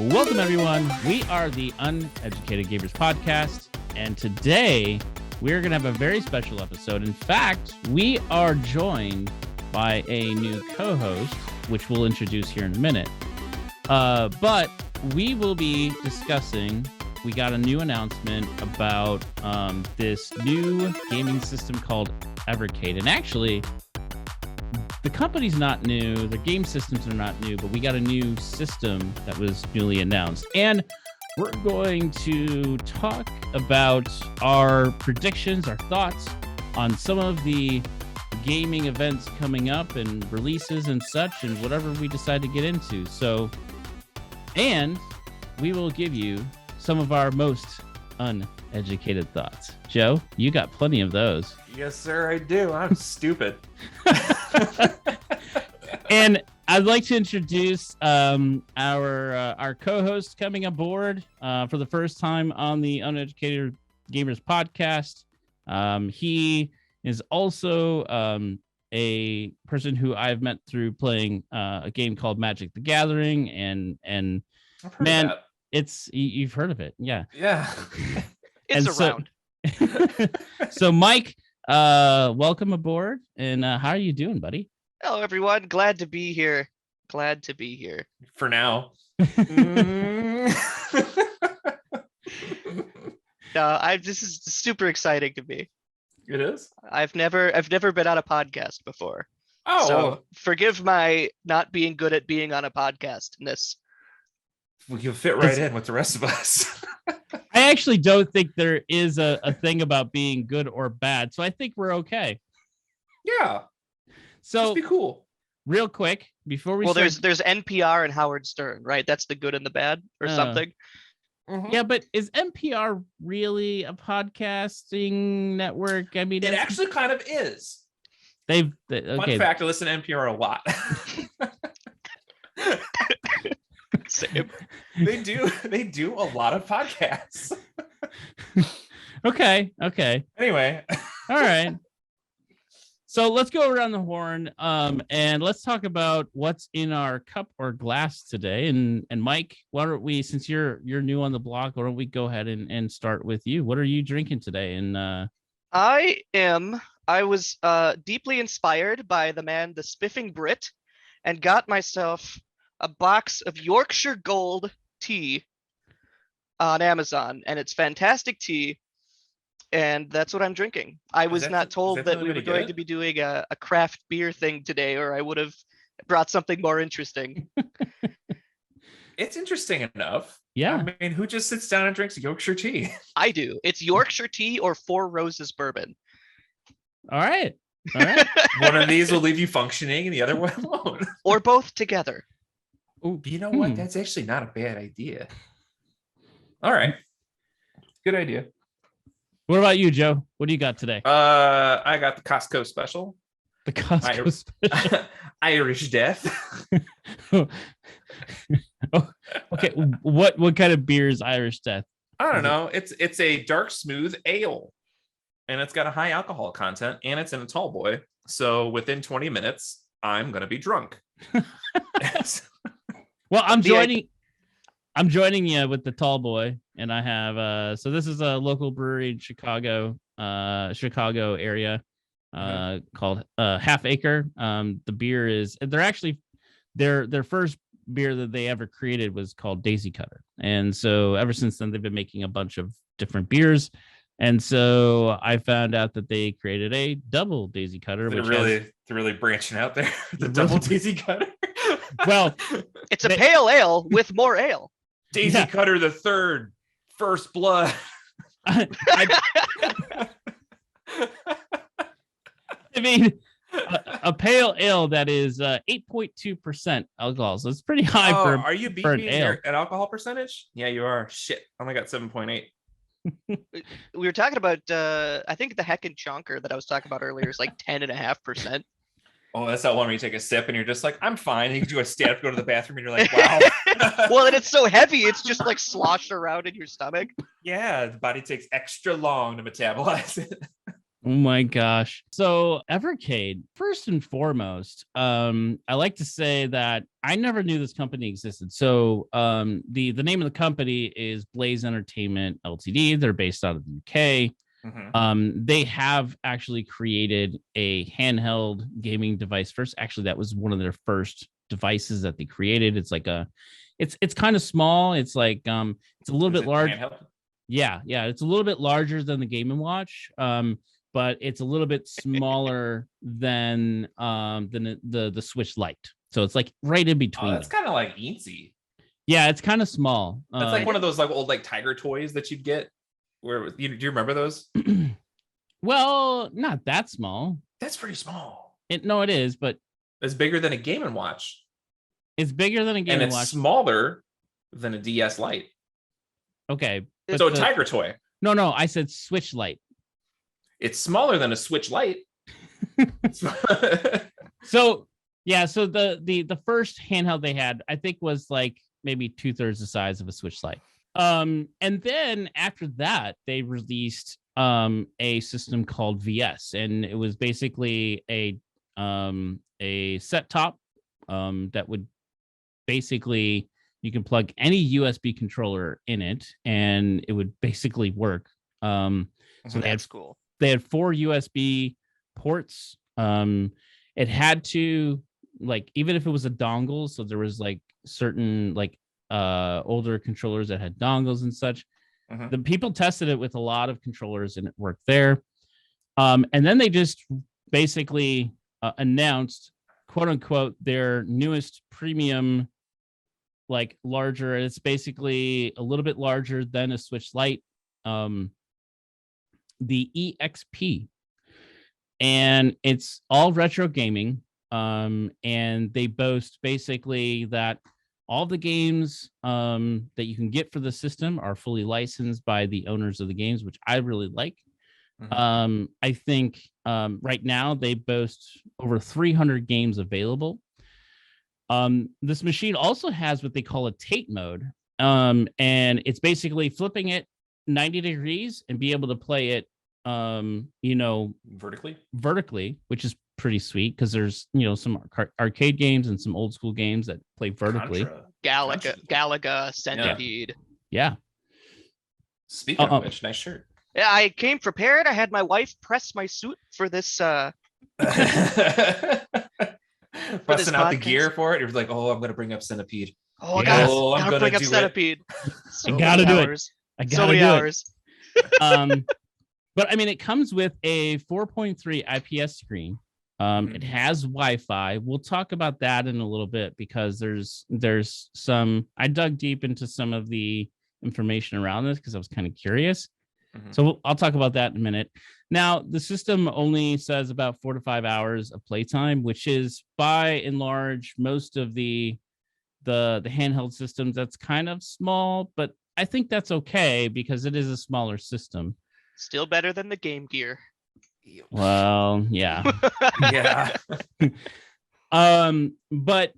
Welcome, everyone. We are the Uneducated Gamers Podcast, and today we're going to have a very special episode. In fact, we are joined by a new co-host, which we'll introduce here in a minute. But we will be discussing, we got a new announcement about this new gaming system called Evercade. And actually, the company's not new, the game systems are not new, but we got a new system that was newly announced. And we're going to talk about our predictions, our thoughts on some of the gaming events coming up and releases and such, and whatever we decide to get into. So, and we will give you some of our most uneducated thoughts. Joe, you got plenty of those. Yes, sir, I do. I'm stupid. And I'd like to introduce our co-host coming aboard for the first time on the Uneducated Gamers Podcast. He is also a person who I've met through playing a game called Magic the Gathering, and man, you've heard of it, yeah. It's around. So Mike, welcome aboard, and how are you doing, buddy? Hello, everyone. Glad to be here. For now. This is super exciting to me. It is? I've never been on a podcast before. Oh, so forgive my not being good at being on a podcast-ness. well, you'll fit right in with the rest of us. I actually don't think there is a thing about being good or bad, so I think we're okay. Yeah. So Just be cool. Real quick, before we there's NPR and Howard Stern, right? That's the good and the bad, or something. Mm-hmm. Yeah, but is NPR really a podcasting network? I mean, It actually kind of is. Okay. Fun fact, I listen to NPR a lot. Same. They do a lot of podcasts. Okay. Anyway. All right. So let's go around the horn, and let's talk about what's in our cup or glass today. And Mike, why don't we, since you're new on the block, why don't we go ahead and start with you? What are you drinking today? And I was deeply inspired by the man, the Spiffing Brit, and got myself a box of Yorkshire Gold tea on Amazon, and it's fantastic tea. And that's what I'm drinking. I was not told that we were going to be doing a craft beer thing today, or I would have brought something more interesting. It's interesting enough. Yeah. I mean, who just sits down and drinks Yorkshire tea? I do. It's Yorkshire tea or Four Roses bourbon. All right. One of these will leave you functioning and the other one won't. Or both together. Oh, you know what? That's actually not a bad idea. All right. Good idea. What about you, Joe? What do you got today? I got the Costco special. The Costco special. Irish Death. Oh, okay. What kind of beer is Irish Death? I don't know. It's a dark, smooth ale, and it's got a high alcohol content, and it's in a tall boy. So within 20 minutes, I'm gonna be drunk. Well, I'm joining you with the tall boy, and I have so this is a local brewery in Chicago area called Half Acre. The beer is their first beer that they ever created was called Daisy Cutter, and so ever since then they've been making a bunch of different beers. And so I found out that they created a double Daisy Cutter. They're really branching out there. The double Daisy Cutter. Well, it's a pale ale with more ale. Daisy Cutter the third, First Blood. I mean, a pale ale that is 8.2% alcohol, so it's pretty high for. Are you beating me at alcohol percentage? Yeah, you are. Shit, I only got 7.8. We were talking about I think the Heckin' Chonker that I was talking about earlier is like 10.5%. Oh, that's that one where you take a sip and you're just like, I'm fine. And you do a stand up, go to the bathroom, and you're like, wow. Well, and it's so heavy, it's just like sloshed around in your stomach. Yeah, the body takes extra long to metabolize it. Oh my gosh. So Evercade, first and foremost, I like to say that I never knew this company existed. So the name of the company is Blaze Entertainment Ltd. They're based out of the UK. They have actually created a handheld gaming device first. Actually, that was one of their first devices that they created. It's like it's kind of small. It's like it's a little bit large. Yeah, it's a little bit larger than the Game & Watch. But it's a little bit smaller than the Switch Lite. So it's like right in between. That's kind of like eensy. Yeah, it's kind of small. That's like one of those like old like tiger toys that you'd get. Do you remember those? Well, not that small. That's pretty small. It is, but it's bigger than a Game & Watch. It's bigger than a Game & Watch. And it's smaller than a DS Lite. Okay. So a tiger toy. No, I said Switch Lite. It's smaller than a Switch Lite. So the first handheld they had, I think, was like maybe 2/3 the size of a Switch Lite. And then after that, they released a system called VS, and it was basically a set top that would basically, you can plug any USB controller in it, and it would basically work. So that's cool. They had 4 USB ports. It had to, like, even if it was a dongle, so there was like certain like older controllers that had dongles and such. The people tested it with a lot of controllers and it worked there. And then they just basically announced, quote unquote, their newest premium, like larger. It's basically a little bit larger than a Switch Lite. The EXP, and it's all retro gaming. And they boast basically that all the games that you can get for the system are fully licensed by the owners of the games, which I really like. I think right now they boast over 300 games available. This machine also has what they call a tape mode, and it's basically flipping it 90 degrees and be able to play it vertically, which is pretty sweet because there's some arcade games and some old school games that play vertically. Galaga, Centipede. Yeah. Speaking of which, nice shirt. Yeah, I came prepared. I had my wife press my suit for this busting out the gear for it. It was like, oh, I'm gonna bring up Centipede. Oh, yes. I'm gonna bring up Centipede. I gotta do it. I gotta do hours. But I mean, it comes with a 4.3 IPS screen. It has Wi-Fi. We'll talk about that in a little bit because there's some. I dug deep into some of the information around this because I was kind of curious. So I'll talk about that in a minute. Now, the system only says about 4 to 5 hours of playtime, which is by and large most of the handheld systems. That's kind of small, but I think that's okay because it is a smaller system. Still better than the Game Gear. Well, yeah. Yeah. But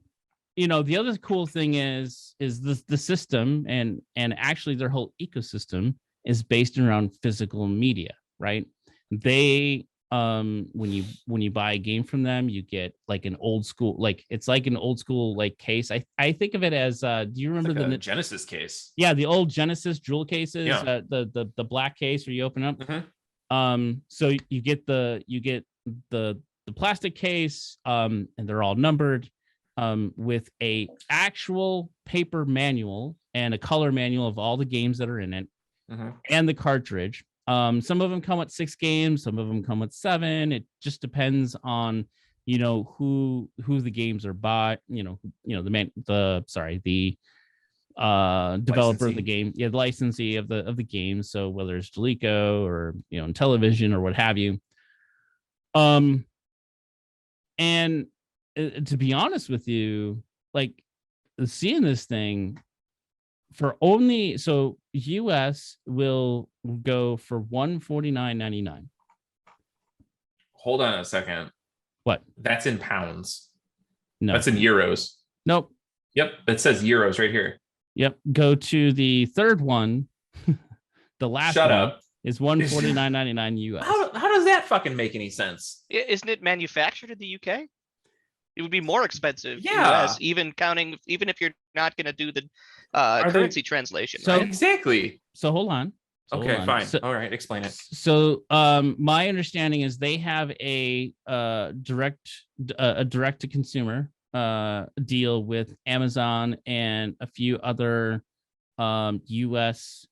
the other cool thing is the system and actually their whole ecosystem is based around physical media, right? They when you buy a game from them, you get like an old school, like it's like an old school like case. I think of it as do you remember like the Genesis case? Yeah, the old Genesis jewel cases, yeah. The black case where you open up. So you get the plastic case, and they're all numbered, with a actual paper manual and a color manual of all the games that are in it, and the cartridge. Some of them come with 6 games, some of them come with 7. It just depends on who the games are by, the developer of the game, the licensee of the game. So whether it's Delico or Television or what have you. And to be honest with you, like seeing this thing for only, so US will go for $149.99. Hold on a second. What? That's in pounds. No, that's in euros. Nope. Yep, it says euros right here. Yep. Go to the third one. The last Shut one up. is $149.99 US. How does that fucking make any sense? Isn't it manufactured in the UK? It would be more expensive in the Yeah. US, even if you're not going to do the Are currency translation, So- right? Exactly. So hold on. Okay, fine. All right, explain it. So my understanding is they have a direct to consumer deal with Amazon and a few other US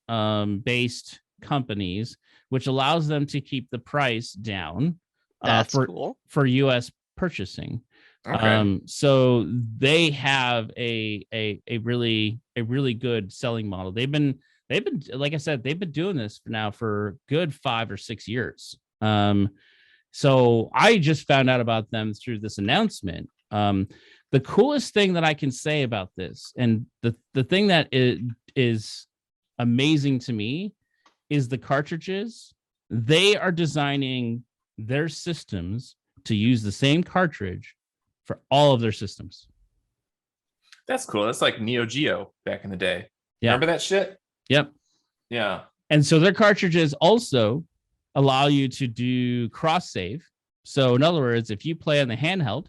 based companies, which allows them to keep the price down That's cool. for US purchasing. Okay. So they have a really good selling model. They've been, like I said, they've been doing this now for good 5 or 6 years. So I just found out about them through this announcement. The coolest thing that I can say about this, and the thing that is amazing to me, is the cartridges. They are designing their systems to use the same cartridge for all of their systems. That's cool. That's like Neo Geo back in the day. Yeah. Remember that shit? Yep. Yeah. And so their cartridges also allow you to do cross save. So in other words, if you play on the handheld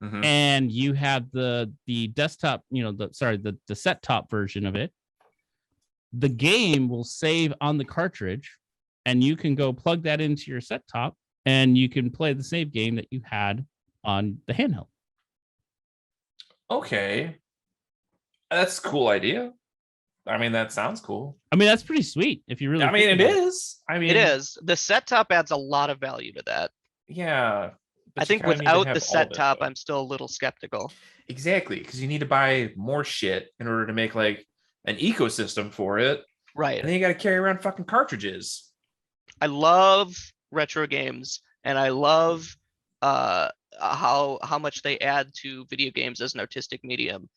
Mhm. and you have the desktop, the set top version of it, the game will save on the cartridge, and you can go plug that into your set top and you can play the save game that you had on the handheld. Okay. That's a cool idea. I mean, that sounds cool. I mean, that's pretty sweet if you really I mean, think it about is. I mean, It is. The set top adds a lot of value to that. Yeah. but I you think kinda need to without have the all set of it, top, though. I'm still a little skeptical. Exactly, because you need to buy more shit in order to make like an ecosystem for it. Right. And then you got to carry around fucking cartridges. I love retro games, and I love how much they add to video games as an artistic medium.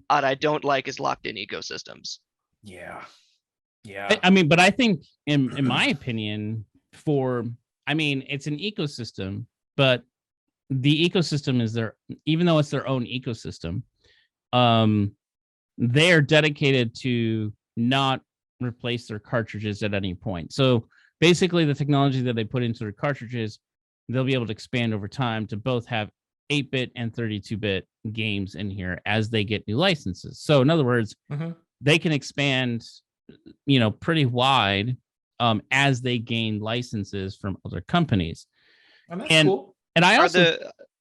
And I don't like is locked in ecosystems. Yeah. Yeah. I mean, but I think in my opinion, it's an ecosystem, but the ecosystem is even though it's their own ecosystem, they're dedicated to not replace their cartridges at any point. So basically the technology that they put into their cartridges, they'll be able to expand over time to both have 8-bit and 32-bit games in here as they get new licenses. So in other words, Mhm. they can expand, pretty wide as they gain licenses from other companies. And that's cool. And I Are also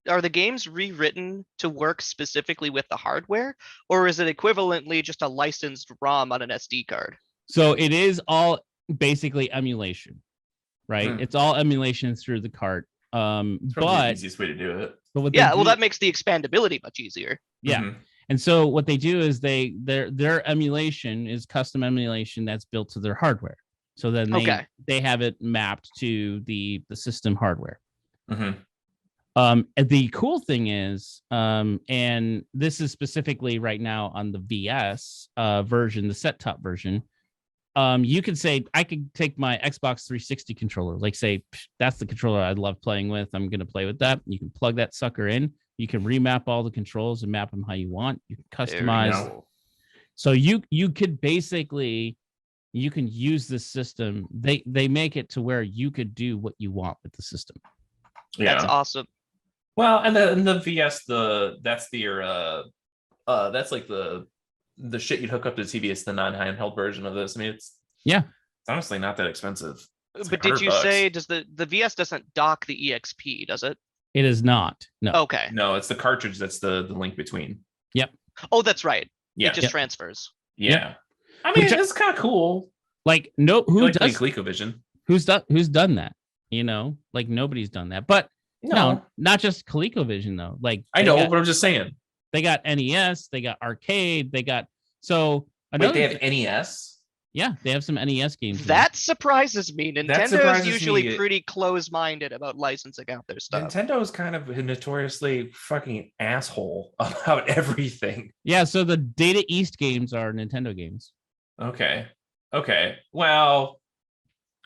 the games rewritten to work specifically with the hardware, or is it equivalently just a licensed ROM on an SD card? so it is all basically emulation, right? Hmm. It's all emulation through the cart. It's probably the But easiest way to do it. what they Yeah, well, do- that makes the expandability much easier. yeah. Mhm. And so what they do is their emulation is custom emulation that's built to their hardware. So then they have it mapped to the system hardware. Mhm. And the cool thing is, and this is specifically right now on the VS version, the set top version, you could say, I could take my Xbox 360 controller, like say, that's the controller I love playing with. I'm going to play with that. You can plug that sucker in. You can remap all the controls and map them how you want. You can customize. go. So you could basically, you can use this system. They make it to where you could do what you want with the system. Yeah. That's awesome. Well, and the VS, that's like the shit you'd hook up to the TV. It's the non-handheld version of this. I mean, it's honestly not that expensive. It's But like did you $100. say the VS doesn't dock the EXP, does it? It is not. No. Okay. No, it's the cartridge that's the link between. Oh, that's right. Yeah. It just transfers. Yeah. I mean, Which- it's kind of cool. Like I who like playing does ColecoVision. who's done that? Like nobody's done that. But no, not just ColecoVision though. Like I know, but I'm just saying. they got NES, they got arcade, they got Wait, they have thing- NES? Yeah, they have some NES games. in That surprises me. Nintendo's surprises usually me. pretty close-minded about licensing out their stuff. Nintendo is kind of a notoriously fucking asshole about everything. there. Yeah, so the Data East games are Nintendo games. Okay. Well,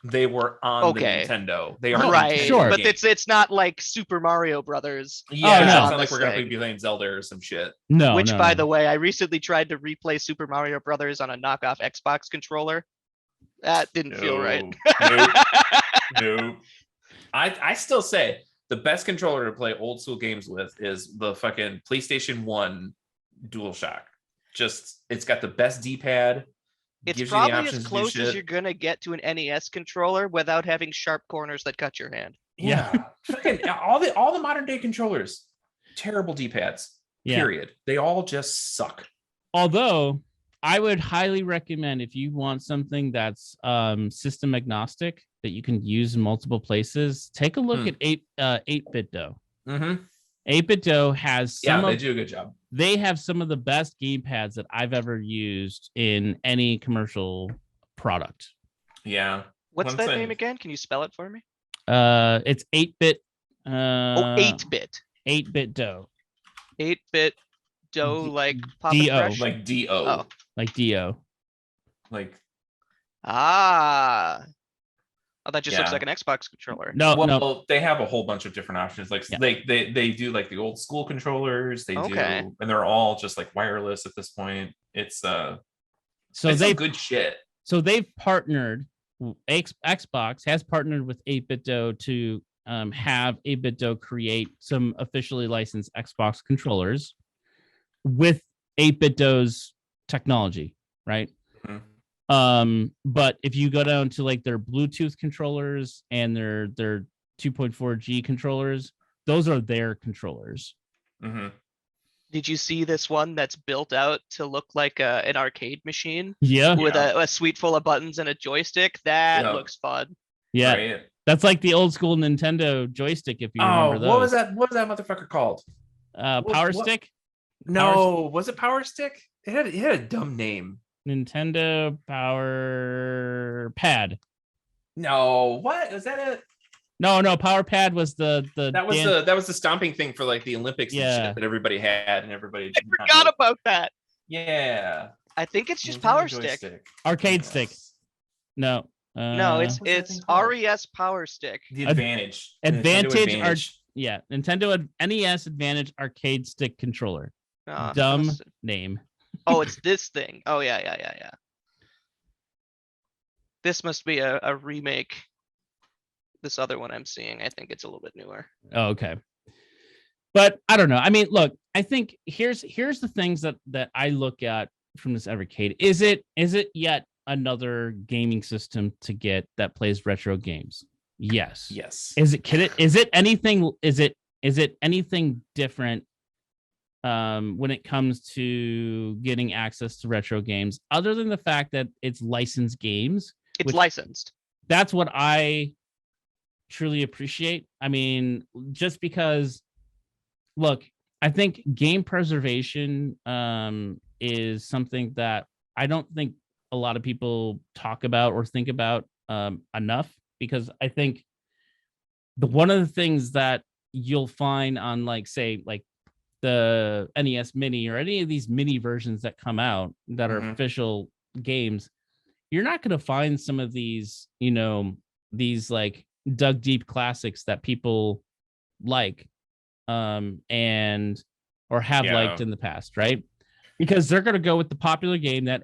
they were on the Nintendo. They are Right. Nintendo Sure. But games. it's not like Super Mario Brothers. Yeah, no. it's on not like this we're gonna thing. be playing Zelda or some shit. No, Which, no, by no. the way, I recently tried to replay Super Mario Brothers on a knockoff Xbox controller. That didn't feel right. Nope. I still say the best controller to play old school games with is the fucking PlayStation 1 DualShock. Just, it's got the best D-pad. It's probably as close as you're gonna get to an NES controller without having sharp corners that cut your hand. Yeah. Fucking all the modern day controllers, terrible D-pads. Period. They all just suck. Although I would highly recommend, if you want something that's system agnostic that you can use in multiple places, take a look at 8-Bit Do. 8-Bit Do has they do a good job. They have some of the best gamepads that I've ever used in any commercial product. Yeah. What's that name again? Can you spell it for me? It's 8-Bit. 8-Bit. 8-Bit Do. 8-Bit Do, like Papa D-O. Fresh? Like D-O. Oh. Like D-O. Like. Oh, that just looks like an Xbox controller. No. They have a whole bunch of different options. Like they do like the old school controllers. They do, and they're all just like wireless at this point. It's it's good shit. So they've partnered. Xbox has partnered with 8-Bit Do to have 8-Bit Do create some officially licensed Xbox controllers with 8-Bit Do's technology, right? But if you go down to like their Bluetooth controllers and their 2.4G controllers, those are their controllers. Did you see this one that's built out to look like an arcade machine? Yeah. With a suite full of buttons and a joystick? That looks fun. Yeah. Right. That's like the old school Nintendo joystick, if you remember those. What was that motherfucker called? Power Stick? No, was it Power Stick? It had a dumb name. Nintendo Power Pad. No, what was that? No, Power Pad was that was the stomping thing for like the Olympics and shit that everybody had and everybody. I forgot about that. Yeah, I think it's just Power Stick. Arcade Stick. No. No, it's RES Power Stick. The Advantage. Nintendo NES Advantage Arcade Stick controller. Dumb name. Oh, it's this thing. Oh, yeah. This must be a remake. This other one I'm seeing, I think it's a little bit newer. Oh, okay. But I don't know. I mean, look, I think here's the things that I look at from this Evercade. Is it yet another gaming system to get that plays retro games? Yes. Is it anything different when it comes to getting access to retro games, other than the fact that it's licensed games? It's licensed. That's what I truly appreciate. I mean, just because, look, I think game preservation is something that I don't think a lot of people talk about or think about enough, because I think one of the things that you'll find on like the NES Mini or any of these mini versions that come out that are official games, you're not going to find some of these, these like dug deep classics that people like and or have liked in the past, right? Because they're going to go with the popular game that,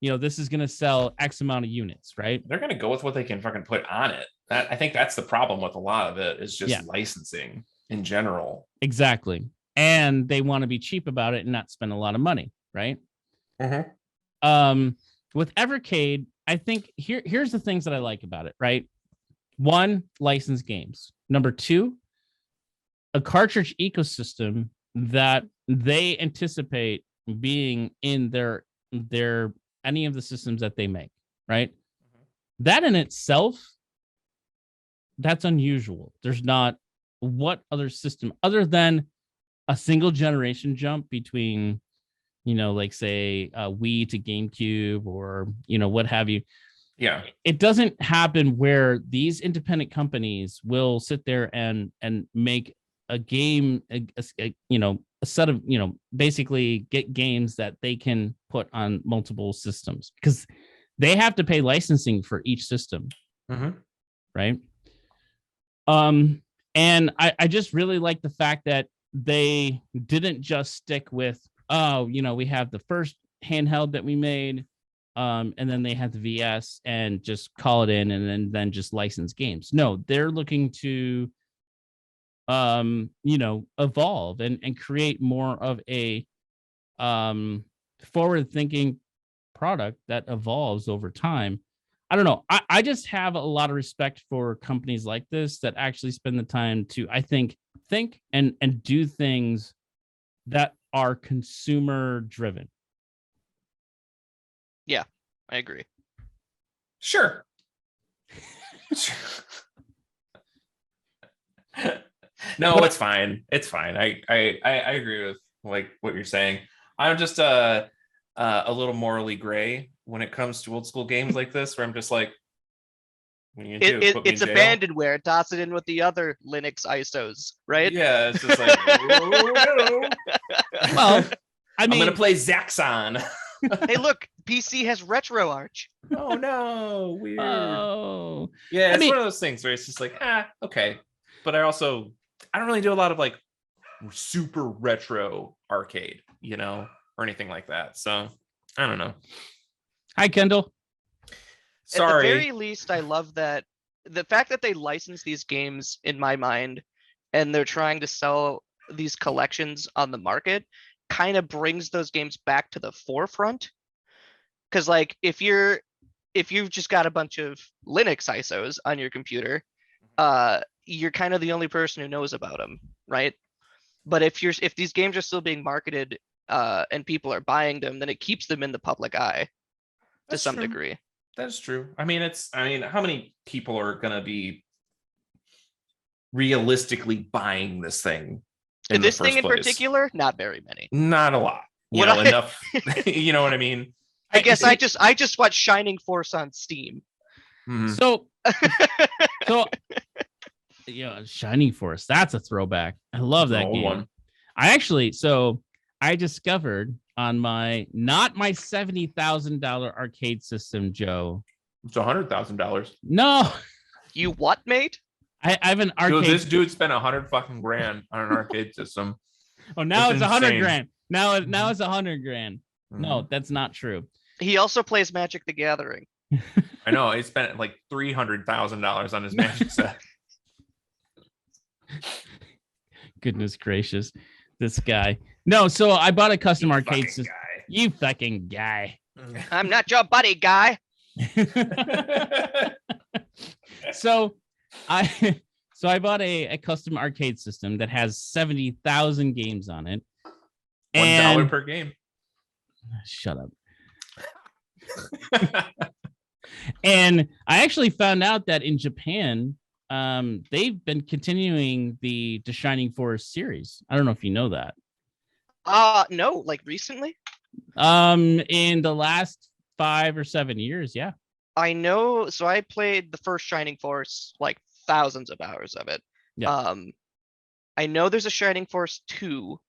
this is going to sell X amount of units, right? They're going to go with what they can fucking put on it. I think that's the problem with a lot of it, is just licensing in general. Exactly. And they want to be cheap about it and not spend a lot of money, right? With Evercade, I think here's the things that I like about it, right? One, licensed games. Number two, a cartridge ecosystem that they anticipate being in their any of the systems that they make, right? That in itself, that's unusual. There's not what other system other than a single generation jump between, like say Wii to GameCube or, what have you. Yeah. It doesn't happen where these independent companies will sit there and make a game, a set of, basically get games that they can put on multiple systems, because they have to pay licensing for each system. Right. And I just really like the fact that they didn't just stick with, we have the first handheld that we made, and then they have the VS and just call it in, and then just license games. No, they're looking to evolve and create more of a forward thinking product that evolves over time. I don't know. I just have a lot of respect for companies like this that actually spend the time to, I think and do things that are consumer driven. Yeah, I agree. Sure. No, it's fine. It's fine. I agree with like what you're saying. I'm just a little morally gray when it comes to old school games like this, where I'm just like, what do you do? It's abandonware. Toss it in with the other Linux ISOs, right? Yeah, it's just like, oh, no. Well, I mean, I'm gonna play Zaxxon. Hey, look, PC has RetroArch. Oh no, weird. Oh, yeah, it's one of those things where it's just like, okay, but I don't really do a lot of like super retro arcade, or anything like that. So I don't know. Hi, Kendall. Sorry. At the very least, I love that the fact that they license these games, in my mind, and they're trying to sell these collections on the market, kind of brings those games back to the forefront. Because like if you've just got a bunch of Linux ISOs on your computer, you're kind of the only person who knows about them, right? But if these games are still being marketed and people are buying them, then it keeps them in the public eye to some degree. That's true. I mean, how many people are gonna be realistically buying this thing? In particular, not very many. Not a lot. Enough. You know what I mean? I guess I just watched Shining Force on Steam. Mm-hmm. So Shining Force, that's a throwback. I love that game. One. I discovered on not my $70,000 arcade system, Joe. It's $100,000. No. You what, mate? I have an arcade. Dude, this dude spent $100 fucking grand on an arcade system. Oh, now it's $100 grand. Now it's $100 grand. Mm-hmm. No, that's not true. He also plays Magic the Gathering. I know. He spent like $300,000 on his Magic set. Goodness gracious, this guy. No, so I bought a custom arcade system. You fucking guy. I'm not your buddy, guy. So I bought a custom arcade system that has 70,000 games on it. $1 per game. Shut up. And I actually found out that in Japan, they've been continuing the Shining Force series. I don't know if you know that. No, like recently? In the last 5 or 7 years, yeah. I know. So I played the first Shining Force, like thousands of hours of it. Yeah. I know there's a Shining Force 2.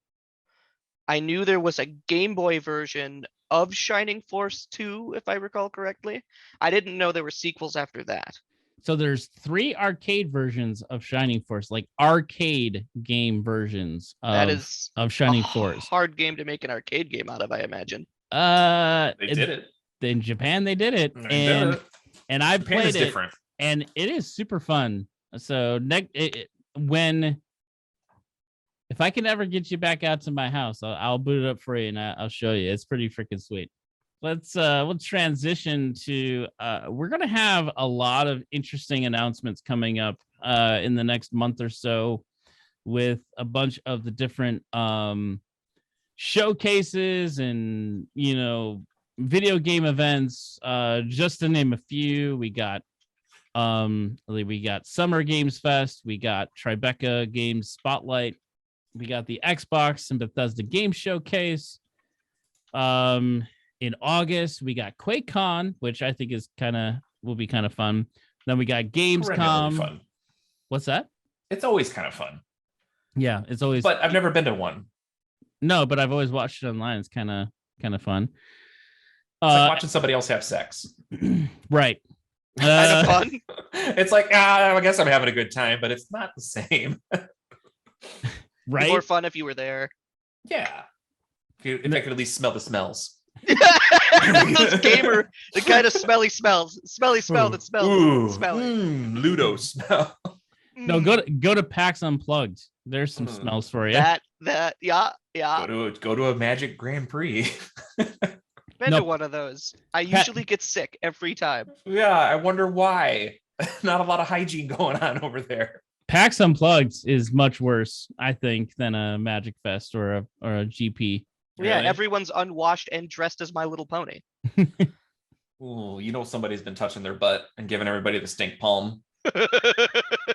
I knew there was a Game Boy version of Shining Force 2, if I recall correctly. I didn't know there were sequels after that. So there's 3 arcade versions of Shining Force, like arcade game versions of Shining Force. Hard game to make an arcade game out of, I imagine. They did it. In Japan, they did it. And I played it. Different. And it is super fun. So if I can ever get you back out to my house, I'll boot it up for you and I'll show you. It's pretty freaking sweet. Let's transition to we're gonna have a lot of interesting announcements coming up in the next month or so with a bunch of the different showcases and video game events. Just to name a few, we got Summer Games Fest, we got Tribeca Games Spotlight, we got the Xbox and Bethesda Game Showcase. In August, we got QuakeCon, which I think will be kind of fun. Then we got Gamescom. Fun. What's that? It's always kind of fun. Yeah, it's always. But I've never been to one. No, but I've always watched it online. It's kind of fun. It's like watching somebody else have sex. Right. Kind of fun. It's like, I guess I'm having a good time, but it's not the same. Right. More fun if you were there. Yeah. If I could at least smell the smells. Those gamer, the kind of smelly smell that smells smelly. Ludo smell. No, go to PAX Unplugged. There's some smells for you. Yeah. Go to a Magic Grand Prix. Been to one of those. I usually get sick every time. Yeah, I wonder why. Not a lot of hygiene going on over there. PAX Unplugged is much worse, I think, than a Magic Fest or a GP. Really? Yeah, everyone's unwashed and dressed as My Little Pony. Ooh, somebody's been touching their butt and giving everybody the stink palm.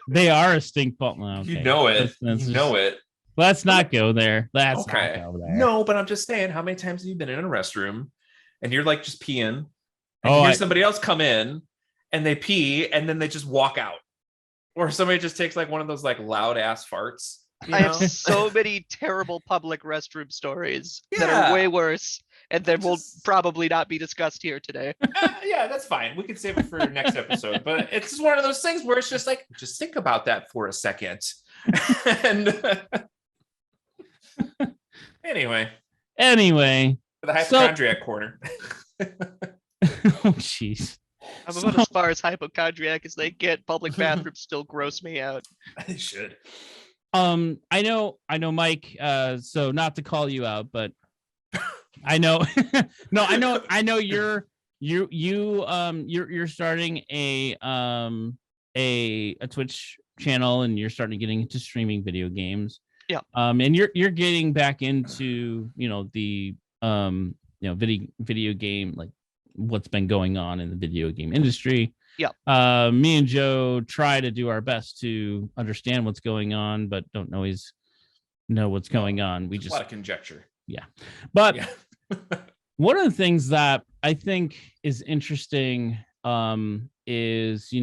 They are a stink palm. Okay. You know it. It. Let's not go there. Not go there. No, but I'm just saying, how many times have you been in a restroom and you're like just peeing and you hear somebody else come in and they pee and then they just walk out? Or somebody just takes like one of those like loud ass farts. I have so many terrible public restroom stories that are way worse, and that will probably not be discussed here today. Yeah, that's fine. We can save it for next episode. But it's just one of those things where it's just like, just think about that for a second. And anyway, the hypochondriac corner. Oh, jeez. I'm about as far as hypochondriac as they get. Public bathrooms still gross me out. They should. I know, Mike. So not to call you out, but I know. No, I know you're starting a Twitch channel, and you're starting getting into streaming video games. Yeah. And you're getting back into the video game, like what's been going on in the video game industry. Yeah. Me and Joe try to do our best to understand what's going on, but don't always know what's going on. We just a lot of conjecture. Yeah. But one of the things that I think is interesting is,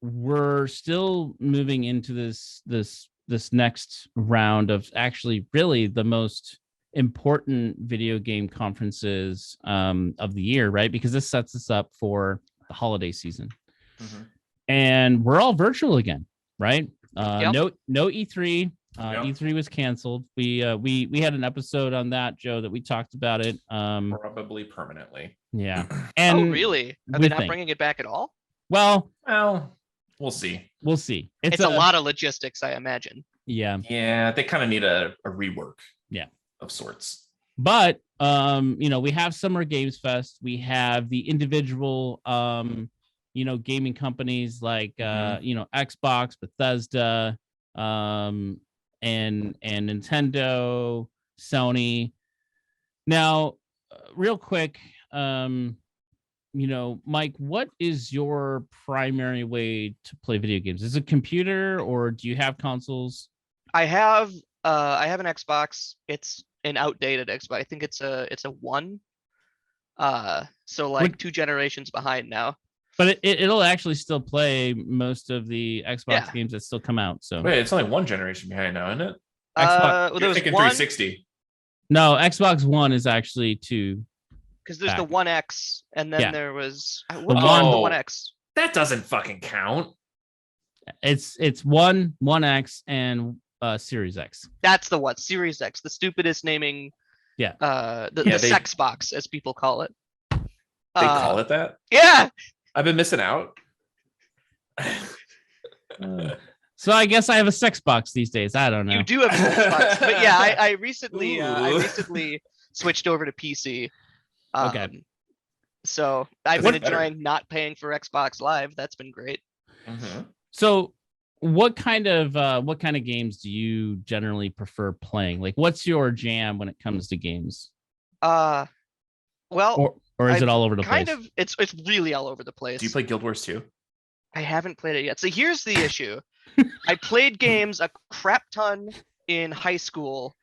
we're still moving into this next round of actually really the most important video game conferences of the year, right? Because this sets us up for the holiday season. And we're all virtual again, right? No E3. E3 was canceled. We had an episode on that, Joe, that we talked about it. Probably permanently. Yeah. And really? Are they not bringing it back at all? Well, we'll see. It's a lot of logistics, I imagine. Yeah, they kind of need a rework. Yeah. Of sorts. But we have Summer Games Fest. We have the individual gaming companies like Xbox, Bethesda, and Nintendo, Sony. Now, real quick, Mike, what is your primary way to play video games? Is it computer, or do you have consoles? I have an Xbox. It's an outdated Xbox. I think it's a one. So like 2 generations behind now. But it'll actually still play most of the Xbox games that still come out. So wait, it's only 1 generation behind now, isn't it? Xbox. You're thinking 360. No, Xbox One is actually 2. Because there's the One X, and then there was the One X. That doesn't fucking count. It's One X, and Series X. That's the one. Series X, the stupidest naming. Yeah. The sex box, as people call it. They call it that? Yeah. I've been missing out. So I guess I have a sex box these days. I don't know. You do have a sex box, but yeah, I recently switched over to PC. Okay. So I've been enjoying not paying for Xbox Live. That's been great. So what kind of games do you generally prefer playing? Like, what's your jam when it comes to games? Well, or is it all over the place? Kind of. It's really all over the place. Do you play Guild Wars 2? I haven't played it yet. So here's the issue. I played games a crap ton in high school,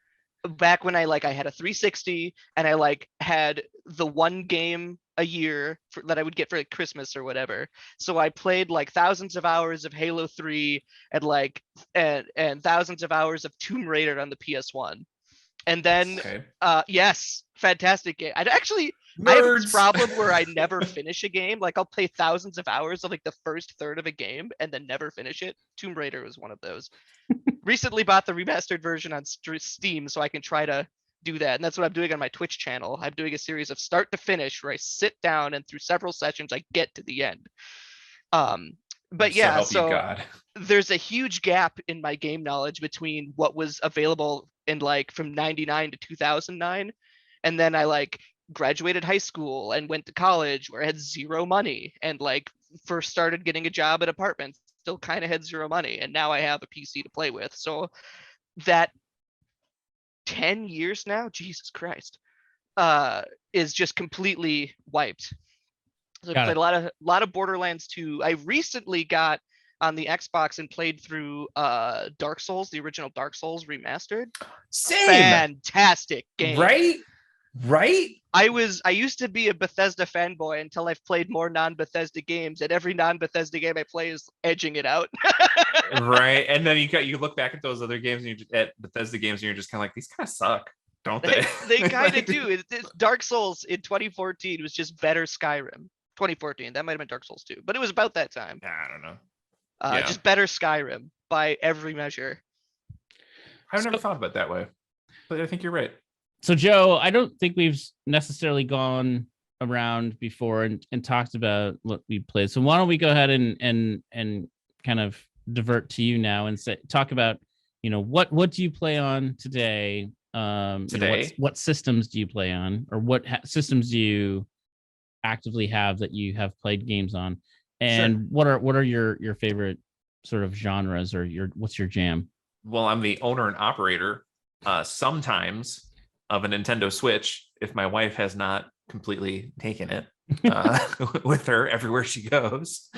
back when I had a 360 and I had the one game a year that I would get for Christmas or whatever. So I played thousands of hours of Halo 3 and thousands of hours of Tomb Raider on the PS1. And then yes, fantastic game. I have this problem where I never finish a game. I'll play thousands of hours of the first third of a game and then never finish it. Tomb Raider was one of those. Recently bought the remastered version on Steam so I can try to do that. And that's what I'm doing on my Twitch channel. I'm doing a series of start to finish where I sit down and through several sessions, I get to the end. But yeah, so there's a huge gap in my game knowledge between what was available in like from 99 to 2009. And then I like graduated high school and went to college where I had zero money and like first started getting a job at apartments, still kind of had zero money. And now I have a PC to play with. So that 10 years now, Jesus Christ, is just completely wiped. So I played a lot of Borderlands 2. I recently got on the Xbox and played through Dark Souls, the original Dark Souls remastered. Same. Fantastic game. Right? I used to be a Bethesda fanboy until I've played more non-Bethesda games, and every non-Bethesda game I play is edging it out. Right. And then you look back at those other games and at Bethesda games and you're just kind of like, these kind of suck, don't they? They kind of do. Dark Souls in 2014 was just better Skyrim. 2014, that might have been Dark Souls 2, but it was about that time. I don't know. Just better Skyrim by every measure. I've never thought about it that way, but I think you're right. So Joe, I don't think we've necessarily gone around before and talked about what we played. So why don't we go ahead and kind of divert to you now and talk about, what do you play on today? What systems do you play on, or what systems do you actively have that you have played games on, and what are your favorite sort of genres, or what's your jam? Well, I'm the owner and operator sometimes of a Nintendo Switch if my wife has not completely taken it with her everywhere she goes,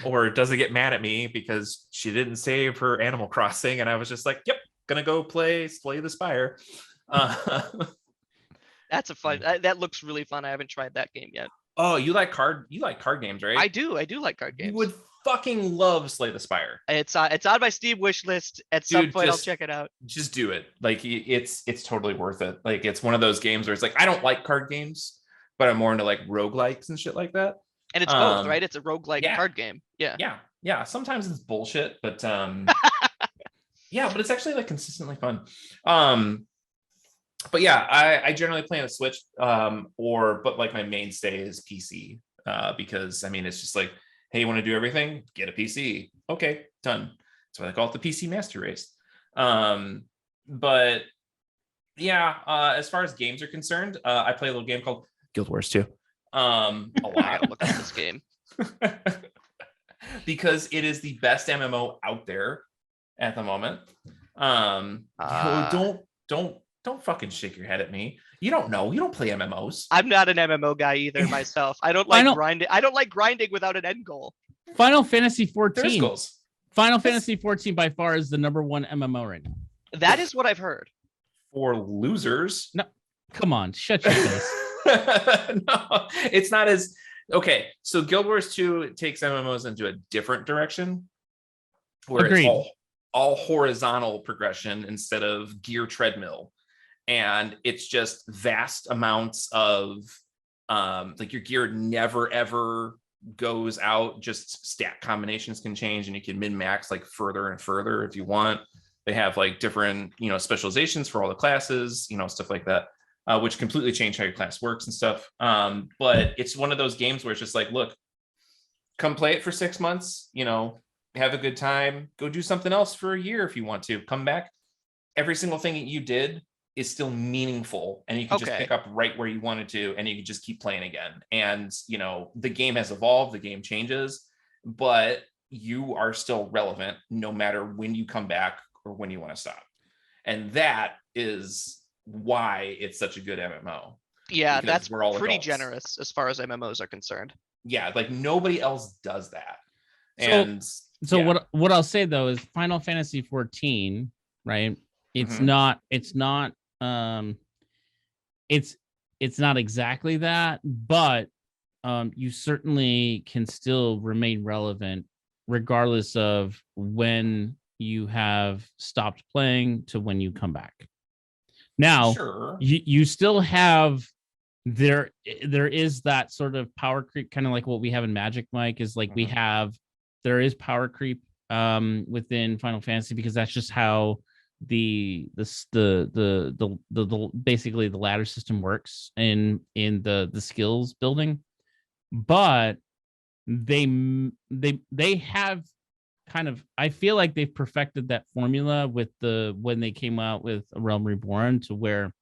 or doesn't get mad at me because she didn't save her Animal Crossing and I was just like, yep, gonna go play Slay the Spire. That's a fun. That looks really fun. I haven't tried that game yet. Oh, you like card games, right? I do like card games. You would fucking love Slay the Spire. It's on my Steam wish list. At some point, I'll check it out. Just do it. Like it's totally worth it. Like it's one of those games where it's like, I don't like card games, but I'm more into like roguelikes and shit like that. And it's both, right? It's a roguelike card game. Yeah. Sometimes it's bullshit, but yeah, but it's actually like consistently fun. But yeah, I generally play on a Switch, but like my mainstay is PC, because I mean, it's just like, hey, you want to do everything? Get a PC. Okay, done. That's why they call it the PC Master Race. But yeah, as far as games are concerned, I play a little game called Guild Wars 2. A lot. I gotta look at this game because it is the best MMO out there at the moment. Don't fucking shake your head at me. You don't know. You don't play MMOs. I'm not an MMO guy either myself. I don't like grinding. I don't like grinding without an end goal. Final Fantasy 14. There's goals. Final Fantasy 14 by far is the number one MMO right now. That is what I've heard. For losers. No, come on, shut your face. No, it's not as okay. So Guild Wars 2 takes MMOs into a different direction, where Agreed. It's all horizontal progression instead of gear treadmill. And it's just vast amounts of like your gear never ever goes out, just stat combinations can change and you can min-max like further and further if you want. They have like different, specializations for all the classes, stuff like that, which completely change how your class works and stuff. But it's one of those games where it's just like, look, come play it for 6 months, have a good time, go do something else for a year if you want to. Come back. Every single thing that you did is still meaningful, and you can just pick up right where you wanted to, and you can just keep playing again. And the game has evolved, the game changes, but you are still relevant no matter when you come back or when you want to stop. And that is why it's such a good MMO. Yeah, that's pretty adults. Generous as far as MMOs are concerned. Yeah, like nobody else does that. What I'll say though is Final Fantasy 14, right? It's not exactly that, but you certainly can still remain relevant regardless of when you have stopped playing to when you come back. Now, you still have there is that sort of power creep, kind of like what we have in Magic, Mike, is like there is power creep within Final Fantasy, because that's just how basically the ladder system works in the skills building, but they have kind of, I feel like they've perfected that formula with when they came out with A Realm Reborn, to where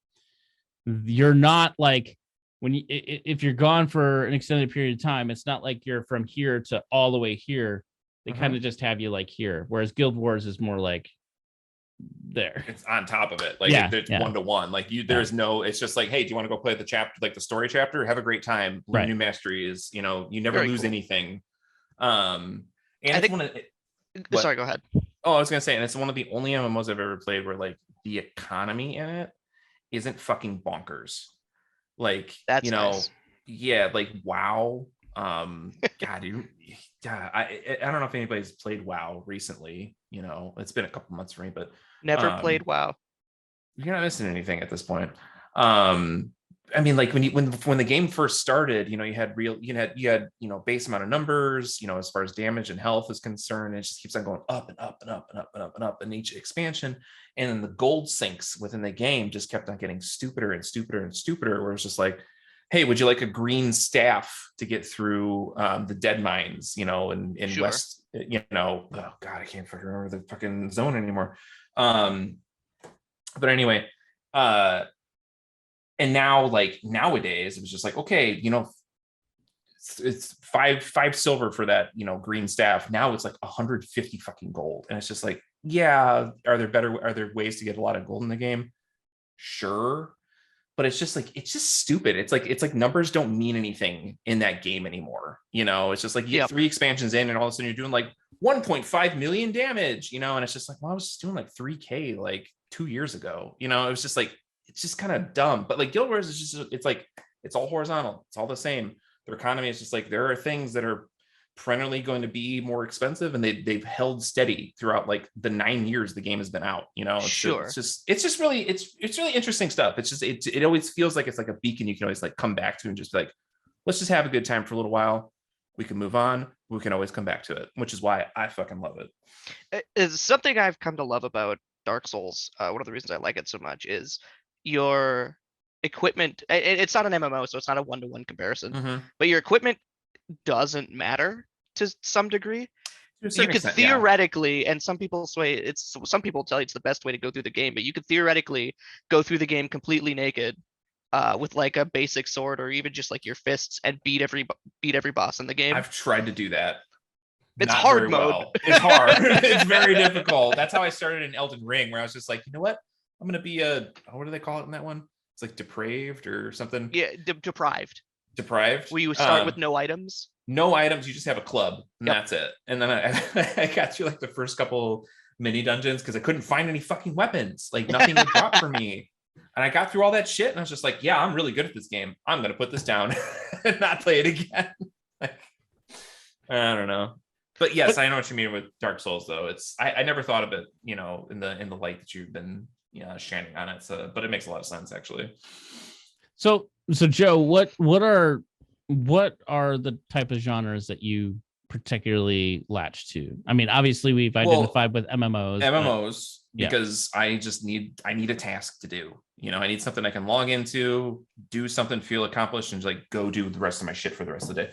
you're not like, if you're gone for an extended period of time, it's not like you're from here to all the way here. They kind of just have you like here, whereas Guild Wars is more like there. It's on top of it. Like it's 1-to-1. Like there's no, it's just like, hey, do you want to go play the chapter, like the story chapter? Have a great time. New mastery is, you never lose anything. And sorry, go ahead. Oh, I was gonna say, and it's one of the only MMOs I've ever played where like the economy in it isn't fucking bonkers. Like, that's nice. Yeah, like WoW. I don't know if anybody's played WoW recently. It's been a couple months for me, but never played WoW. You're not missing anything at this point. I mean, like when the game first started, you had base amount of numbers, as far as damage and health is concerned. It just keeps on going up and up and up and up and up and up in each expansion. And then the gold sinks within the game just kept on getting stupider and stupider and stupider, where it's just like, hey, would you like a green staff to get through the dead mines, in sure. West, oh God, I can't fucking remember the fucking zone anymore. But anyway, and now, like nowadays, it was just like, okay, it's five silver for that, green staff. Now it's like 150 fucking gold. And it's just like, yeah, are there ways to get a lot of gold in the game? Sure. But it's just stupid. It's like numbers don't mean anything in that game anymore. It's just like you get 3 expansions in and all of a sudden you're doing like 1.5 million damage, and it's just like, well, I was just doing like 3K like 2 years ago. It was just like, it's just kind of dumb. But like Guild Wars is just, it's like, it's all horizontal. It's all the same. Their economy is just like, there are things that are perennially going to be more expensive, and they've held steady throughout like the 9 years the game has been out. Sure. It's just really interesting stuff. It's just, it always feels like it's like a beacon you can always like come back to and just be like, let's just have a good time for a little while. We can move on. We can always come back to it, which is why I fucking love it. It's something I've come to love about Dark Souls. One of the reasons I like it so much is your equipment. It's not an MMO, so it's not a 1-to-1 comparison, but your equipment doesn't matter to some degree. You could theoretically, and some people tell you it's the best way to go through the game, but you could theoretically go through the game completely naked with like a basic sword or even just like your fists and beat every boss in the game. I've tried to do that. It's hard mode. Well. It's hard. It's very difficult. That's how I started in Elden Ring, where I was just like, you know what? I'm going to be what do they call it in that one? It's like depraved or something. Yeah, deprived. Deprived? Where you start with no items? No items, you just have a club, and that's it. And then I got through like the first couple mini dungeons because I couldn't find any fucking weapons. Like nothing would drop for me. And I got through all that shit, and I was just like, yeah, I'm really good at this game. I'm going to put this down and not play it again. Like, I don't know. But yes, I know what you mean with Dark Souls, though. I never thought of it, in the light that you've been shining on it. So, but it makes a lot of sense, actually. So Joe, what are the type of genres that you particularly latch to? I mean, obviously we've identified with MMOs. Because I need a task to do. I need something I can log into, do something, feel accomplished, and just like go do the rest of my shit for the rest of the day.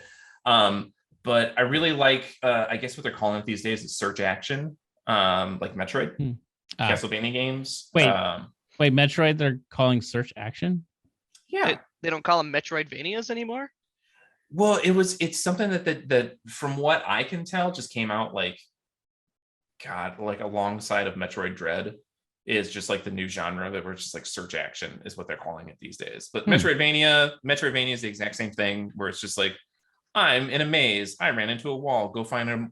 But I really like, I guess what they're calling it these days is search action, like Metroid, Castlevania games. Wait, Metroid, they're calling search action? Yeah. They don't call them Metroidvanias anymore? Well, it's something that from what I can tell just came out like alongside of Metroid Dread is just like the new genre that we're just like search action is what they're calling it these days. But Metroidvania is the exact same thing, where it's just like, I'm in a maze, I ran into a wall, go find an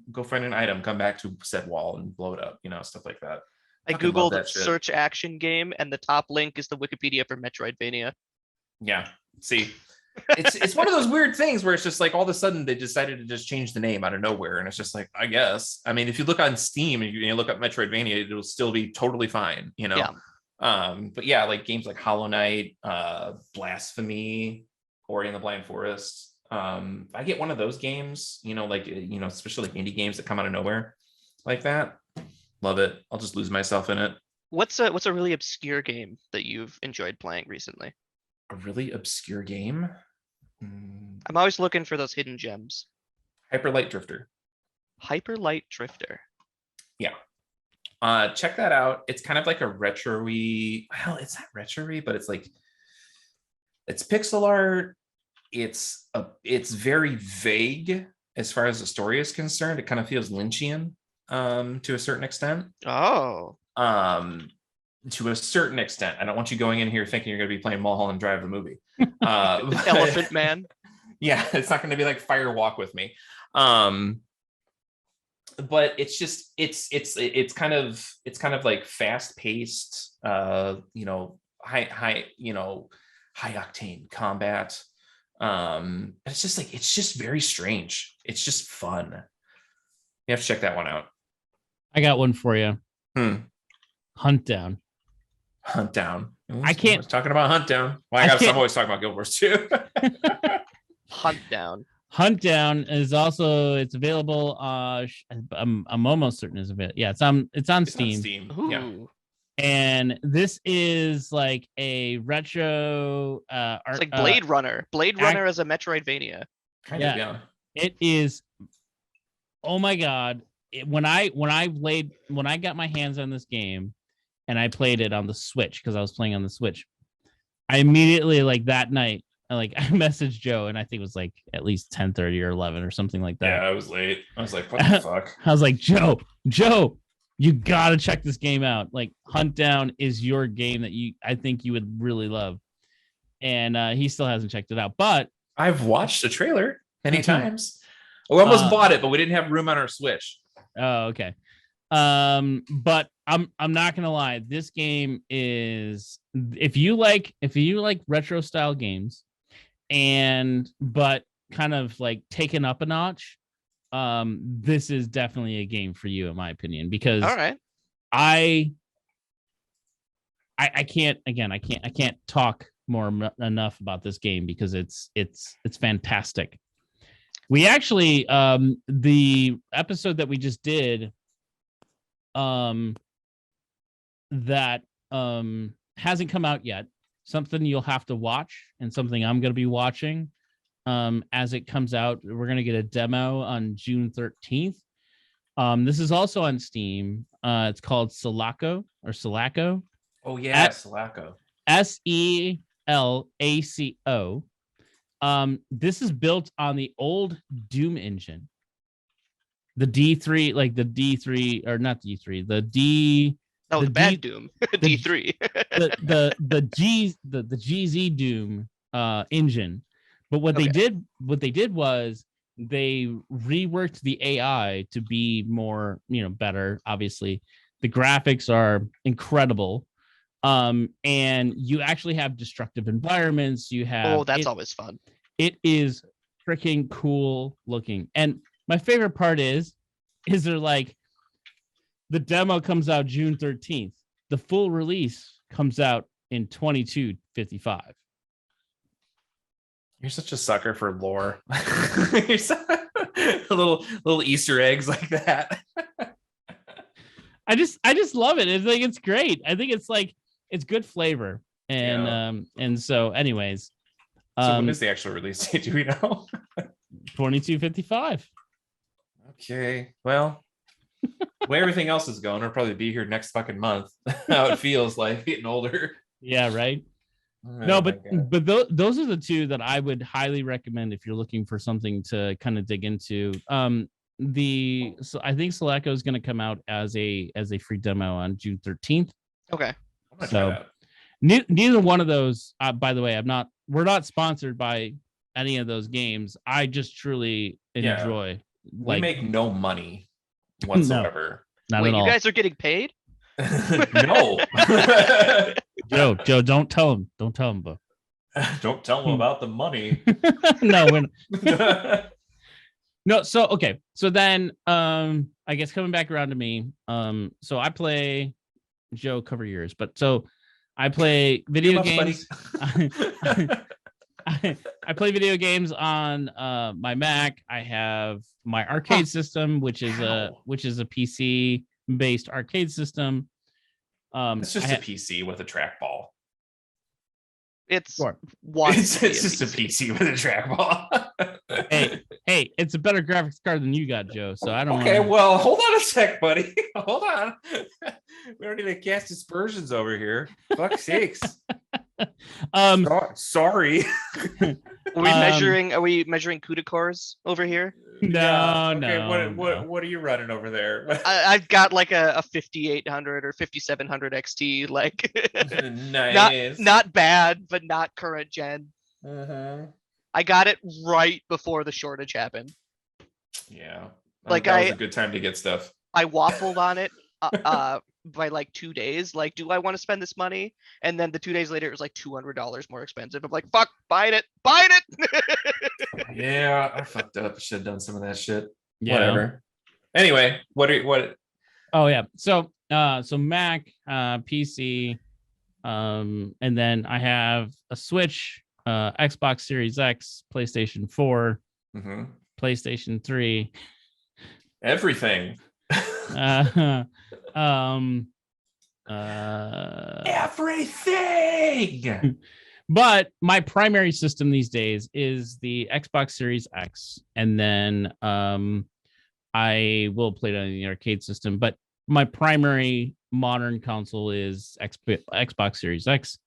item, come back to said wall and blow it up, stuff like that. I googled search action game, and the top link is the Wikipedia for Metroidvania. Yeah, see, it's one of those weird things where it's just like all of a sudden they decided to just change the name out of nowhere, and it's just like, I guess. I mean, if you look on Steam and you look up Metroidvania, it'll still be totally fine, Yeah. But yeah, like games like Hollow Knight, Blasphemy, Ori and the Blind Forest. I get one of those games, especially like indie games that come out of nowhere like that. Love it. I'll just lose myself in it. What's a really obscure game that you've enjoyed playing recently? A really obscure game? I'm always looking for those hidden gems. Hyper Light Drifter. Hyper Light Drifter. Yeah. Check that out. It's kind of like a retro-y. Well, it's not retro-y, but it's like it's pixel art. It's very vague as far as the story is concerned. It kind of feels Lynchian to a certain extent. Oh. To a certain extent. I don't want you going in here thinking you're going to be playing Mulholland Drive, the movie. Elephant Man. Yeah, it's not going to be like Fire Walk with Me. But it's just it's kind of like fast paced, high octane combat. It's just very strange. It's just fun. You have to check that one out. I got one for you. Hunt Down. I can't talking about Hunt Down. Well, I'm always talking about Guild Wars too. Hunt Down. Hunt Down is also it's available. I'm almost certain it's available. Yeah, it's on Steam. Yeah. And this is like a retro it's like Blade Runner. Blade Runner as a Metroidvania. Kind of, yeah. It is. Oh my god. When I got my hands on this game and I played it on the Switch because I was playing on the Switch, I immediately that night I messaged Joe and I think it was like at least 10:30 or 11 or something like that. Yeah, I was late. I was like, what the fuck? I was like, Joe, you gotta check this game out. Like Hunt Down is your game that I think you would really love. And he still hasn't checked it out, but I've watched the trailer many times. We almost bought it, but we didn't have room on our Switch. Oh, okay. But I'm not gonna lie. This game is if you like retro style games, but kind of like taken up a notch. This is definitely a game for you, in my opinion, because all right. I can't talk enough about this game because it's fantastic. We actually the episode that we just did that hasn't come out yet, something you'll have to watch and something I'm going to be watching as it comes out. We're going to get a demo on June 13th. This is also on Steam. It's called Selaco. Oh yeah, Selaco. Selaco. This is built on the old Doom engine. The D3, like the D3 or not D3, the D. Oh, the bad Doom. D3. the GZ Doom engine. But what they did was they reworked the AI to be more, better. Obviously, the graphics are incredible. And you actually have destructive environments. You have that's always fun. It is freaking cool looking. And my favorite part is they're like, the demo comes out June 13th. The full release comes out in 2255. You're such a sucker for lore. little Easter eggs like that. I just love it. It's like it's great. I think it's good flavor. And so anyways. So when is the actual release date? Do we know? 2255. Okay. Well, the way everything else is going, we'll probably be here next fucking month. How it feels like getting older. Yeah, right. Oh, no, but those are the two that I would highly recommend if you're looking for something to kind of dig into. I think Selaco is going to come out as a free demo on June 13th. Okay. So neither one of those, by the way, we're not sponsored by any of those games. I just truly enjoy. We make no money whatsoever. No, not Wait, at all. You guys are getting paid? No. Joe, don't tell him. Don't tell him, but don't tell him about the money. No, no. So okay. So then, I guess coming back around to me. So I play. Joe, cover yours. But so I play video games. I play video games on my Mac. I have my arcade system, which is a PC based arcade system. It's just a PC with a trackball. It's Sure. It's just a PC with a trackball. hey, it's a better graphics card than you got, Joe. So I don't. Okay, well, hold on a sec, buddy. Hold on. We don't need to cast aspersions over here. Fuck's sakes. Sorry. Are we measuring CUDA cores over here? No. What are you running over there? I've got like a 5800 or 5700 XT, like nice. not bad, but not current gen. I got it right before the shortage happened. Yeah, like that was a good time to get stuff. I waffled on it by like 2 days. Like, do I want to spend this money? And then the 2 days later, it was like $200 more expensive. I'm like, fuck, buying it. Yeah, I fucked up. Should have done some of that shit. Yeah. Whatever. Anyway, what? Oh yeah. So Mac, PC, and then I have a Switch, Xbox Series X, PlayStation 4, PlayStation 3, everything. Everything. But my primary system these days is the Xbox Series X, and then I will play it on the arcade system. But my primary modern console is Xbox Series X.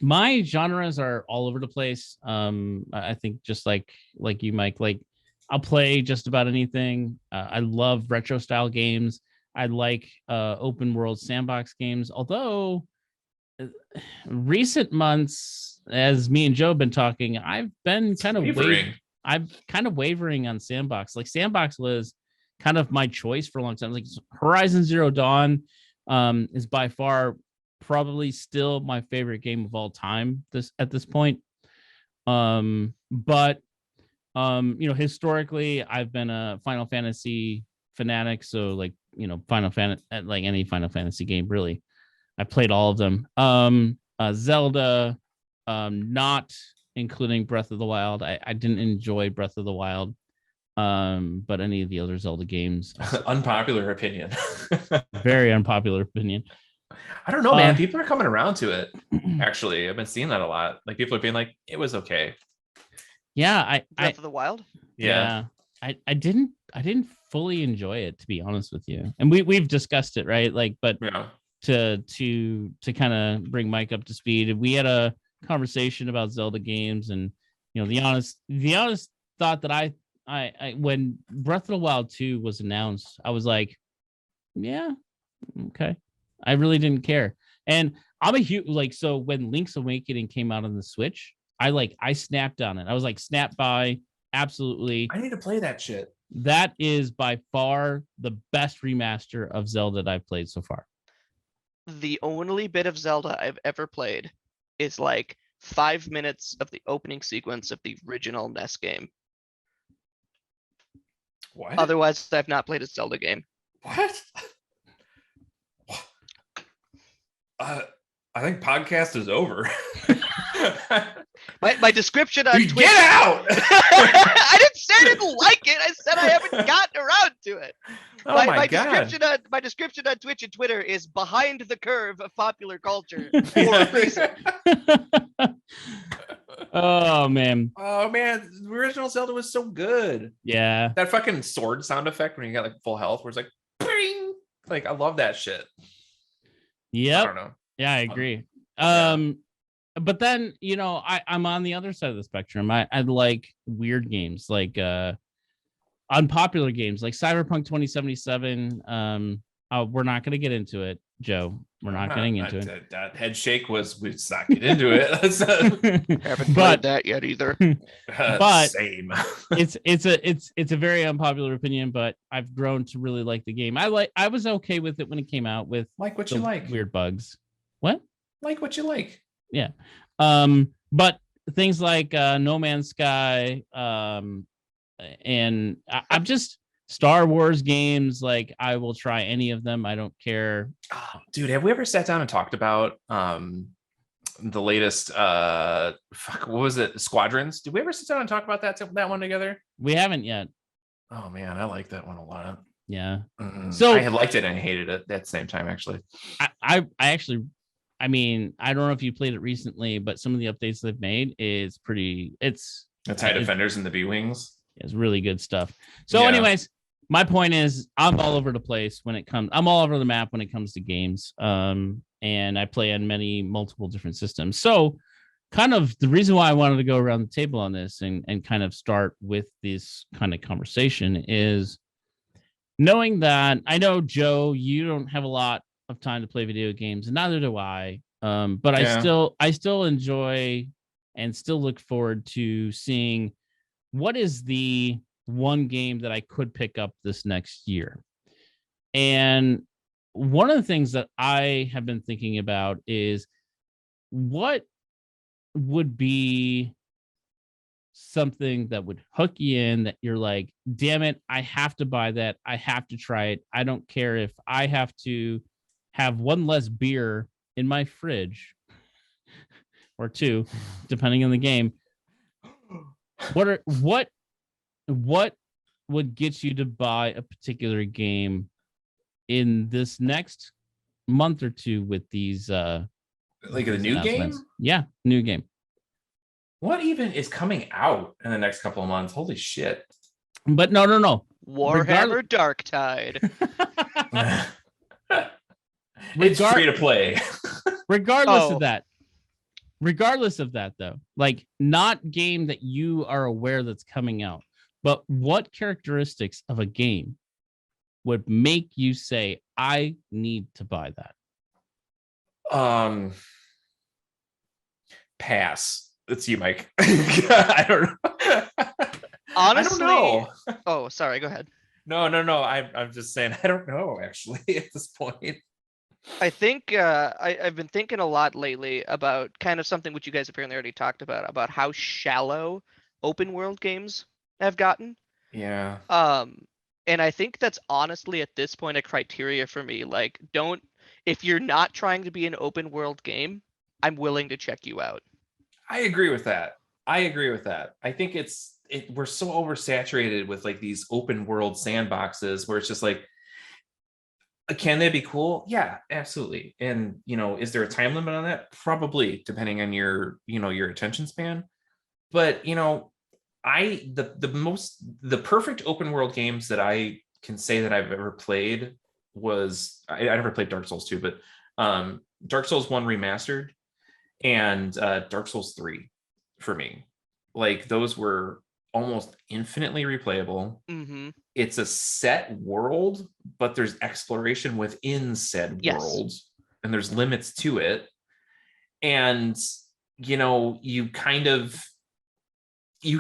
My genres are all over the place. I think just like you, Mike. Like, I'll play just about anything. I love retro style games. I like open world sandbox games. Although recent months, as me and Joe have been talking, I've been kind of wavering on sandbox. Like, sandbox was kind of my choice for a long time. Like, Horizon Zero Dawn is by far probably still my favorite game of all time at this point. But historically, I've been a Final Fantasy fanatic. So, like, Final Fantasy, like any Final Fantasy game, really, I played all of them. Zelda, not including Breath of the Wild. I didn't enjoy Breath of the Wild, but any of the other Zelda games. Unpopular opinion. Very unpopular opinion. I don't know, man. People are coming around to it. Actually, I've been seeing that a lot. Like, people are being like, "It was okay." Yeah, Breath of the Wild. Yeah. I didn't fully enjoy it, to be honest with you. And we've discussed it, right? Like, but yeah. To kind of bring Mike up to speed, we had a conversation about Zelda games, and the honest thought that I when Breath of the Wild 2 was announced, I was like, yeah, okay. I really didn't care. And I'm a huge, so when Link's Awakening came out on the Switch, I snapped on it. I was like, snap by, absolutely. I need to play that shit. That is by far the best remaster of Zelda that I've played so far. The only bit of Zelda I've ever played is like 5 minutes of the opening sequence of the original NES game. What? Otherwise, I've not played a Zelda game. What? I think podcast is over. My description on Twitch. Get out! I didn't say I didn't like it. I said I haven't gotten around to it. Oh my God. My description on Twitch and Twitter is behind the curve of popular culture for a reason. Oh man. The original Zelda was so good. Yeah. That fucking sword sound effect when you got like full health, where it's like, bing! Like, I love that shit. Yep. I don't know. Yeah, I agree. But then, I'm on the other side of the spectrum. I like weird games, like unpopular games, like Cyberpunk 2077. We're not going to get into it, Joe. We're not getting into it. That head shake was, we just not get into it. Haven't played that yet either. But same. it's a very unpopular opinion, but I've grown to really like the game. I was okay with it when it came out, with like what you like, weird bugs. What? Like what you like. Yeah. But things like No Man's Sky, and I'm just Star Wars games, like, I will try any of them. I don't care. Oh, dude, have we ever sat down and talked about the latest what was it, Squadrons? Did we ever sit down and talk about that one together? We haven't yet. Oh man, I like that one a lot. Yeah. So I liked it and I hated it at the same time, actually. I actually, I mean, I don't know if you played it recently, but some of the updates they've made is pretty. It's the TIE Defenders and the B-Wings. It's really good stuff. So, anyways, my point is, I'm all over the place when it comes. I'm all over the map when it comes to games. And I play on multiple different systems. So, kind of the reason why I wanted to go around the table on this and kind of start with this kind of conversation is knowing that I know, Joe, you don't have a lot of time to play video games, and neither do I. But I still enjoy and still look forward to seeing what is the one game that I could pick up this next year. And one of the things that I have been thinking about is what would be something that would hook you in, that you're like, damn it, I have to buy that. I have to try it. I don't care if I have to have one less beer in my fridge or two, depending on the game. What would get you to buy a particular game in this next month or two with these like a new game? Yeah, new game. What even is coming out in the next couple of months? Holy shit. But no. Warhammer Darktide. It's free to play. Regardless of that, though, like, not game that you are aware that's coming out, but what characteristics of a game would make you say, I need to buy that? Pass. It's you, Mike. I don't know. Honestly, I don't know. Oh, sorry. Go ahead. No. I'm just saying, I don't know, actually, at this point. I think I've been thinking a lot lately about kind of something which you guys apparently already talked about how shallow open world games have gotten. Yeah. And I think that's honestly at this point a criteria for me. Like, if you're not trying to be an open world game, I'm willing to check you out. I agree with that. I think we're so oversaturated with like these open world sandboxes where it's just like, can they be cool? Yeah, absolutely. And is there a time limit on that? Probably, depending on your attention span. But the perfect open world games that I can say that I've ever played was I never played Dark Souls 2, but Dark Souls 1 remastered and Dark Souls 3 for me. Like, those were almost infinitely replayable. Mm-hmm. It's a set world, but there's exploration within said world, and there's limits to it. And you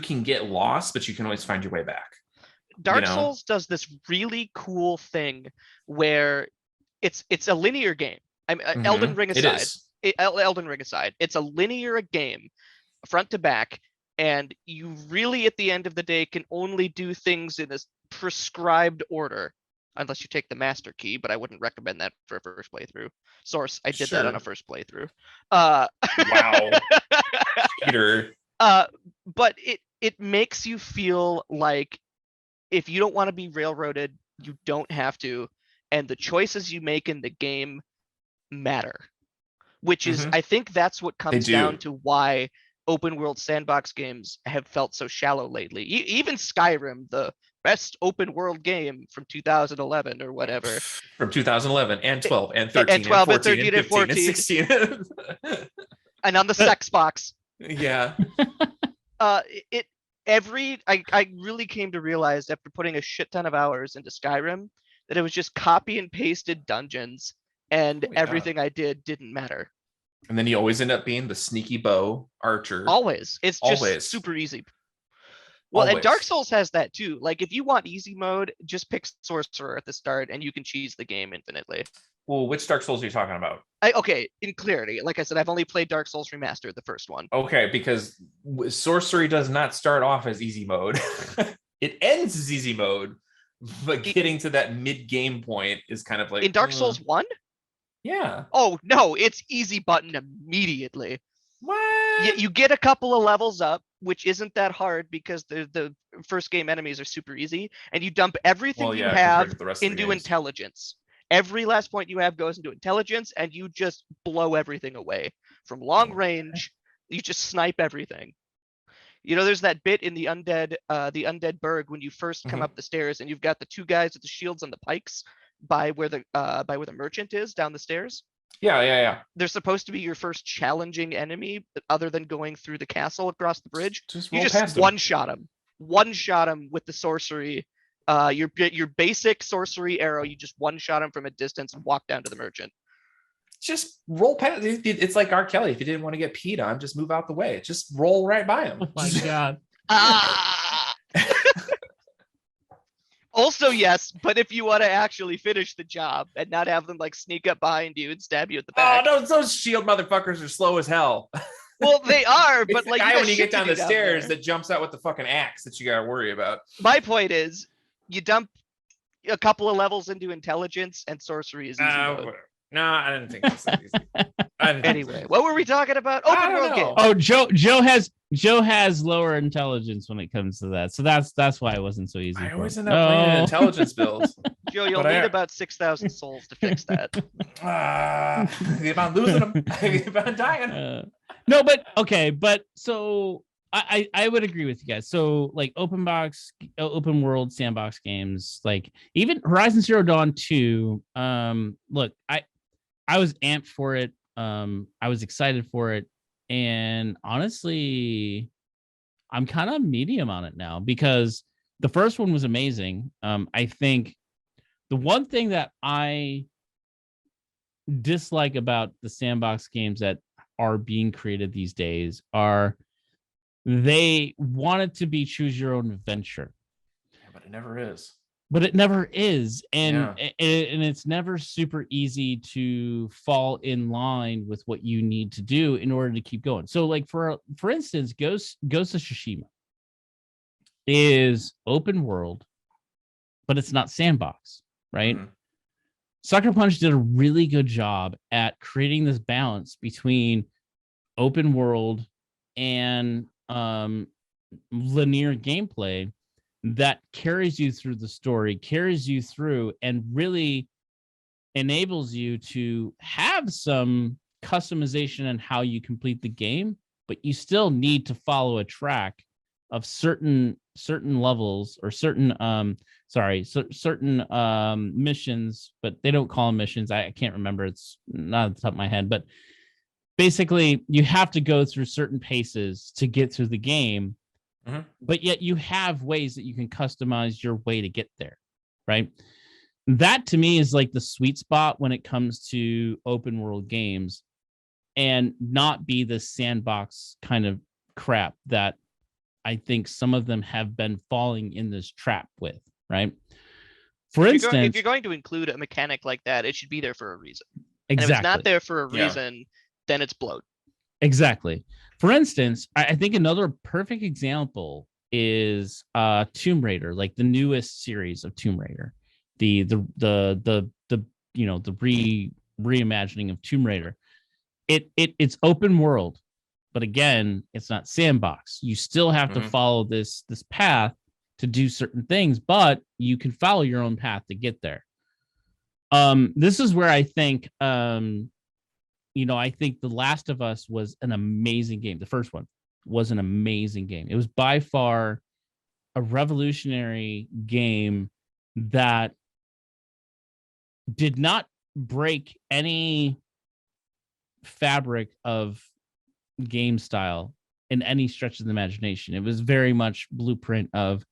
can get lost, but you can always find your way back. Dark Souls does this really cool thing where it's a linear game. Elden Ring aside, it's a linear game, front to back, and you really, at the end of the day, can only do things in a prescribed order, unless you take the master key. But I wouldn't recommend that for a first playthrough. Source, I did that on a first playthrough. Wow, Peter. But it makes you feel like if you don't want to be railroaded, you don't have to, and the choices you make in the game matter. Which is, I think that's what comes down to why open world sandbox games have felt so shallow lately. Even Skyrim, the best open world game from 2011 or whatever. From 2011 and 12 and 13 and 12 and 14 and 13 and 15 and 16. And on the sex box. Yeah. I really came to realize after putting a shit ton of hours into Skyrim that it was just copy and pasted dungeons, and everything I did didn't matter. And then you always end up being the sneaky bow archer. Always. It's just super easy. Well, and Dark Souls has that too. Like, if you want easy mode, just pick Sorcerer at the start and you can cheese the game infinitely. Well, which Dark Souls are you talking about? Okay, in clarity, like I said, I've only played Dark Souls Remastered, the first one. Okay, because sorcery does not start off as easy mode. It ends as easy mode, but getting to that mid-game point is kind of like... In Dark Souls 1? Yeah. Oh, no, it's easy button immediately. What? You get a couple of levels up, which isn't that hard because the first game enemies are super easy, and you dump everything you compared have to the rest of the into games. intelligence. Every last point you have goes into intelligence, and you just blow everything away from long range. You just snipe everything. You know, there's that bit in the undead burg when you first come up the stairs, and you've got the two guys with the shields and the pikes by where the merchant is down the stairs. Yeah. They're supposed to be your first challenging enemy, other than going through the castle across the bridge. You just one-shot him with the sorcery. Your basic sorcery arrow. You just one-shot him from a distance and walk down to the merchant. Just roll past. It's like R. Kelly. If you didn't want to get peed on, just move out the way. Just roll right by him. Oh my god. Also, yes, but if you want to actually finish the job and not have them like sneak up behind you and stab you at the back. Oh, no, those shield motherfuckers are slow as hell. Well, they are, but it's like the guy when you get down the stairs that jumps out with the fucking axe that you gotta worry about. My point is, you dump a couple of levels into intelligence, and sorcery is easy mode. No, I didn't think that's so easy. Anyway, what were we talking about? Open world game. Oh, Joe has lower intelligence when it comes to that, so that's why it wasn't so easy. I always end up playing intelligence builds. Joe, you'll need about 6,000 souls to fix that. Keep on losing them. Keep on dying. No, but so I would agree with you guys. So like open world sandbox games, like even Horizon Zero Dawn 2. Look, I was amped for it. I was excited for it. And honestly, I'm kind of medium on it now because the first one was amazing. I think the one thing that I dislike about the sandbox games that are being created these days are they want it to be choose your own adventure. Yeah, but it never is. And it's never super easy to fall in line with what you need to do in order to keep going. So like for instance, Ghost of Tsushima is open world, but it's not sandbox, right? Sucker Punch did a really good job at creating this balance between open world and linear gameplay that carries you through the story, carries you through, and really enables you to have some customization in how you complete the game, but you still need to follow a track of certain levels or certain missions, but they don't call them missions. I can't remember. It's not at the top of my head, but basically you have to go through certain paces to get through the game. But yet you have ways that you can customize your way to get there, right? That to me is like the sweet spot when it comes to open world games, and not be the sandbox kind of crap that I think some of them have been falling in this trap with, right? For instance, if you're going to include a mechanic like that, it should be there for a reason. Exactly. And if it's not there for a reason, then it's bloat. Exactly. For instance, I think another perfect example is Tomb Raider, like the newest series of Tomb Raider, the reimagining of Tomb Raider. It's open world, but again, it's not sandbox. You still have to follow this path to do certain things, but you can follow your own path to get there. This is where I think I think The Last of Us was an amazing game. The first one was an amazing game. It was by far a revolutionary game that did not break any fabric of game style in any stretch of the imagination. It was very much blueprint of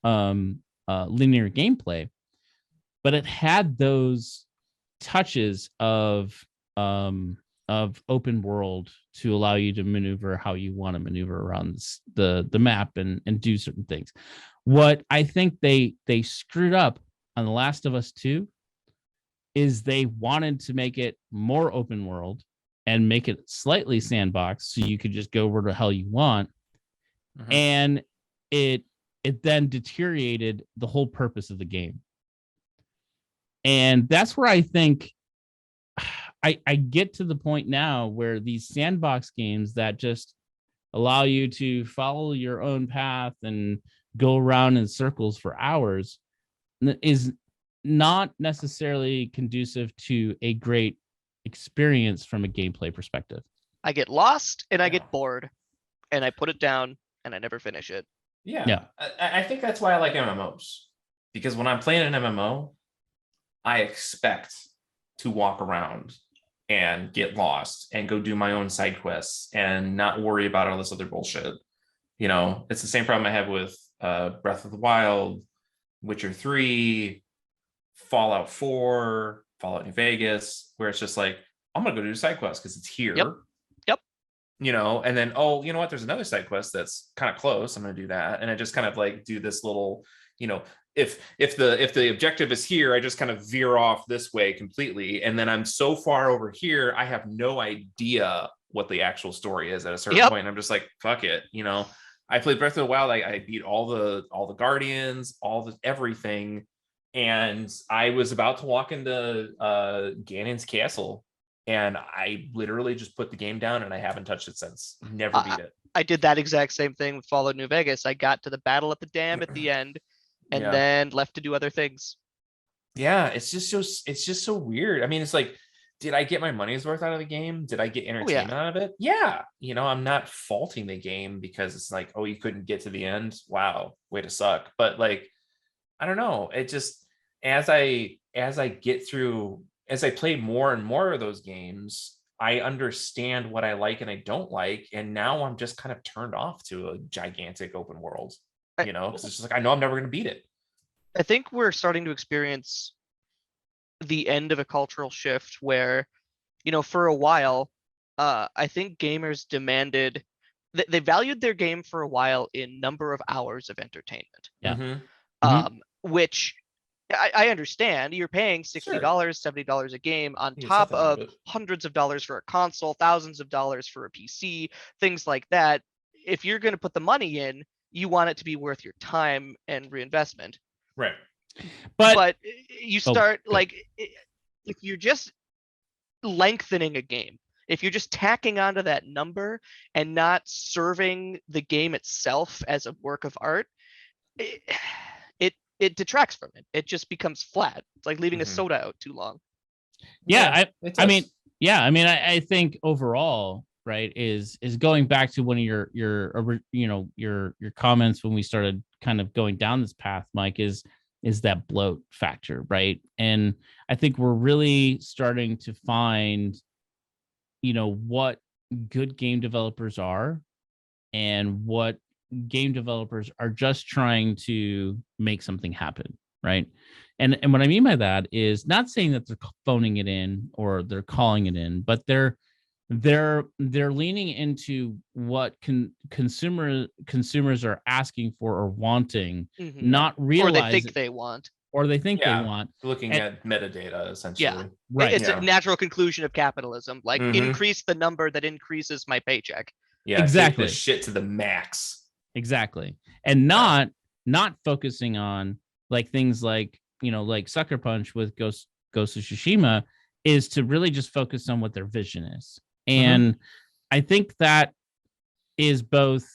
linear gameplay, but it had those touches of open world to allow you to maneuver how you want to maneuver around the map and do certain things. What I think they screwed up on The Last of Us 2 is they wanted to make it more open world and make it slightly sandbox so you could just go where the hell you want. And it then deteriorated the whole purpose of the game. And that's where I think I get to the point now where these sandbox games that just allow you to follow your own path and go around in circles for hours is not necessarily conducive to a great experience from a gameplay perspective. I get lost and I get bored and I put it down and I never finish it. Yeah. I think that's why I like MMOs, because when I'm playing an MMO, I expect to walk around and get lost and go do my own side quests and not worry about all this other bullshit. You know, it's the same problem I have with Breath of the Wild, Witcher 3, Fallout 4, Fallout New Vegas, where it's just like, I'm gonna go do a side quest because it's here. Yep. You know, and then, oh, you know what? There's another side quest that's kind of close. I'm gonna do that. And I just kind of like do this little, you know, if the objective is here, I just kind of veer off this way completely. And then I'm so far over here, I have no idea what the actual story is at a certain point. And I'm just like, fuck it. You know, I played Breath of the Wild. I beat all the Guardians, everything. And I was about to walk into Ganon's castle, and I literally just put the game down and I haven't touched it since. Never beat it. I did that exact same thing with Fallout New Vegas. I got to the battle at the dam at the end and then left to do other things. Yeah, it's just so weird. I mean, it's like, did I get my money's worth out of the game? Did I get entertainment out of it? Yeah. You know, I'm not faulting the game because it's like, oh, you couldn't get to the end. Wow, way to suck. But like, I don't know. It just, as I get through, as I play more and more of those games, I understand what I like and I don't like. And now I'm just kind of turned off to a gigantic open world, you know, because it's just like, I know I'm never going to beat it. I think we're starting to experience the end of a cultural shift where, you know, for a while, I think gamers demanded, they valued their game for a while in number of hours of entertainment. Yeah. Which I understand. You're paying $60, $70 a game on top of hundreds of dollars for a console, thousands of dollars for a PC, things like that. If you're going to put the money in, you want it to be worth your time and reinvestment. Right. But you start like, if you're just lengthening a game, if you're just tacking onto that number and not serving the game itself as a work of art, it detracts from it. It just becomes flat. It's like leaving a soda out too long. I think overall, right, is going back to one of your comments when we started kind of going down this path, Mike, is that bloat factor, right? And I think we're really starting to find, you know, what good game developers are and what game developers are just trying to make something happen, right? And what I mean by that is not saying that they're phoning it in or they're calling it in, but they're leaning into what consumers are asking for or wanting, not realizing, or they think they want. Looking at metadata, essentially. Yeah, right. It's a natural conclusion of capitalism. Like, increase the number that increases my paycheck. Yeah, exactly. Take the shit to the max. Exactly. And not focusing on like things like, you know, like Sucker Punch with Ghost of Tsushima, is to really just focus on what their vision is. And I think that is both,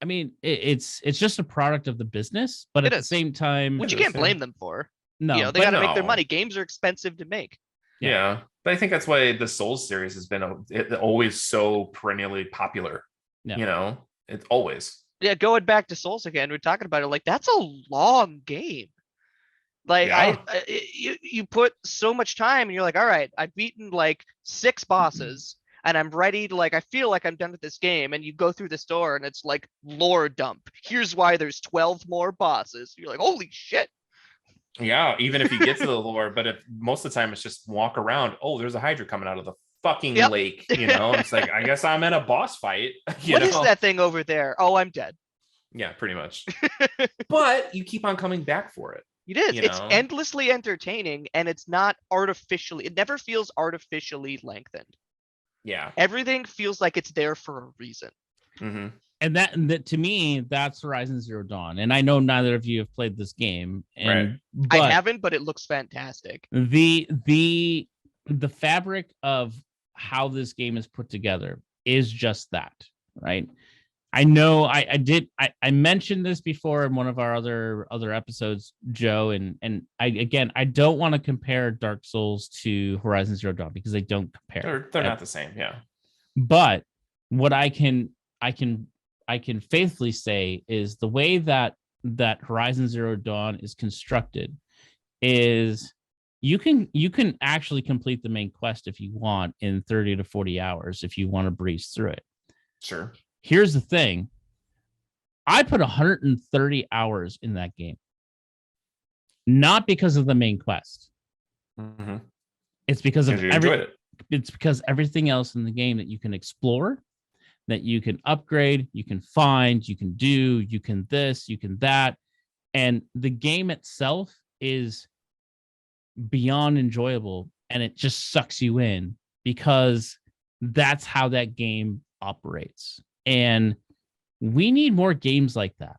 I mean, it's just a product of the business, but at the same time, which you can't blame them for. No, you know, they got to make their money. Games are expensive to make. Yeah, but I think that's why the Souls series has been always so perennially popular. Yeah. You know, it's always. Yeah, going back to Souls again, we're talking about it. Like, that's a long game. Like, you put so much time, and you're like, all right, I've beaten like 6 bosses, and I'm ready to, like, I feel like I'm done with this game. And you go through this door, and it's like lore dump. Here's why there's 12 more bosses. You're like, holy shit. Yeah, even if you get to the lore, but if most of the time it's just walk around. Oh, there's a Hydra coming out of the fucking lake, you know. It's like, I guess I'm in a boss fight. What is that thing over there? Oh, I'm dead. Yeah, pretty much. But you keep on coming back for it. It's endlessly entertaining, and it's not artificially, it never feels artificially lengthened. Yeah, everything feels like it's there for a reason. And that to me, that's Horizon Zero Dawn. And I know neither of you have played this game, and I haven't, but it looks fantastic. The fabric of how this game is put together is just that, right? I know I mentioned this before in one of our other episodes, Joe, and I don't want to compare Dark Souls to Horizon Zero Dawn because they don't compare. They're not the same, yeah. But what I can faithfully say is the way that Horizon Zero Dawn is constructed is you can actually complete the main quest if you want in 30 to 40 hours if you want to breeze through it. Sure. Here's the thing. I put 130 hours in that game. Not because of the main quest. Mm-hmm. It's because of it's because everything else in the game that you can explore, that you can upgrade, you can find, you can do, you can this, you can that. And the game itself is beyond enjoyable, and it just sucks you in because that's how that game operates. And we need more games like that.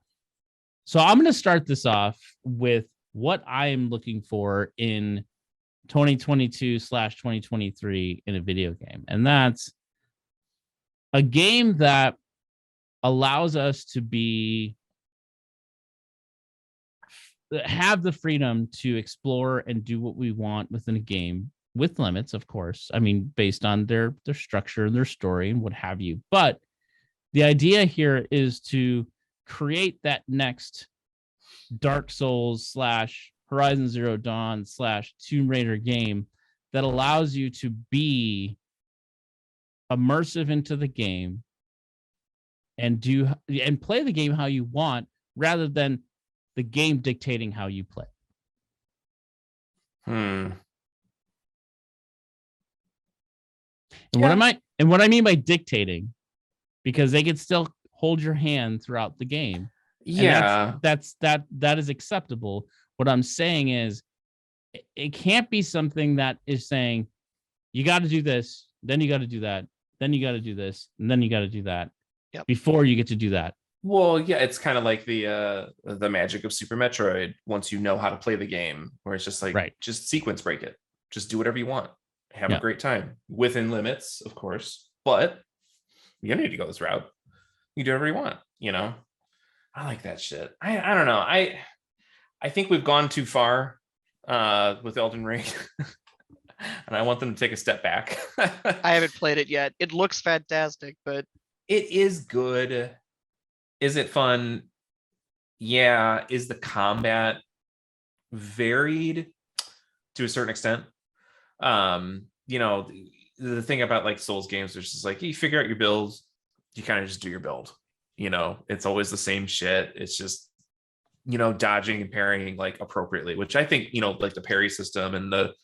So I'm going to start this off with what I am looking for in 2022/2023 in a video game. And that's a game that allows us to have the freedom to explore and do what we want within a game with limits, of course. I mean, based on their structure and their story and what have you. But the idea here is to create that next Dark Souls / Horizon Zero Dawn / Tomb Raider game that allows you to be immersive into the game and play the game how you want rather than the game dictating how you play. And what I mean by dictating, because they can still hold your hand throughout the game. Yeah, that is acceptable. What I'm saying is, it can't be something that is saying you got to do this, then you got to do that, then you got to do this, and then you got to do that before you get to do that. Well, yeah, it's kind of like the magic of Super Metroid. Once you know how to play the game, where it's just like, just sequence break it, just do whatever you want, have a great time within limits, of course. But you don't need to go this route. You do whatever you want. I like that shit. I don't know. I think we've gone too far with Elden Ring, and I want them to take a step back. I haven't played it yet. It looks fantastic, but it is good. Is it fun? Yeah. Is the combat varied to a certain extent? The thing about like Souls games, there's just like you figure out your builds, you kind of just do your build. It's always the same shit. It's just dodging and parrying like appropriately, which I think like the parry system and the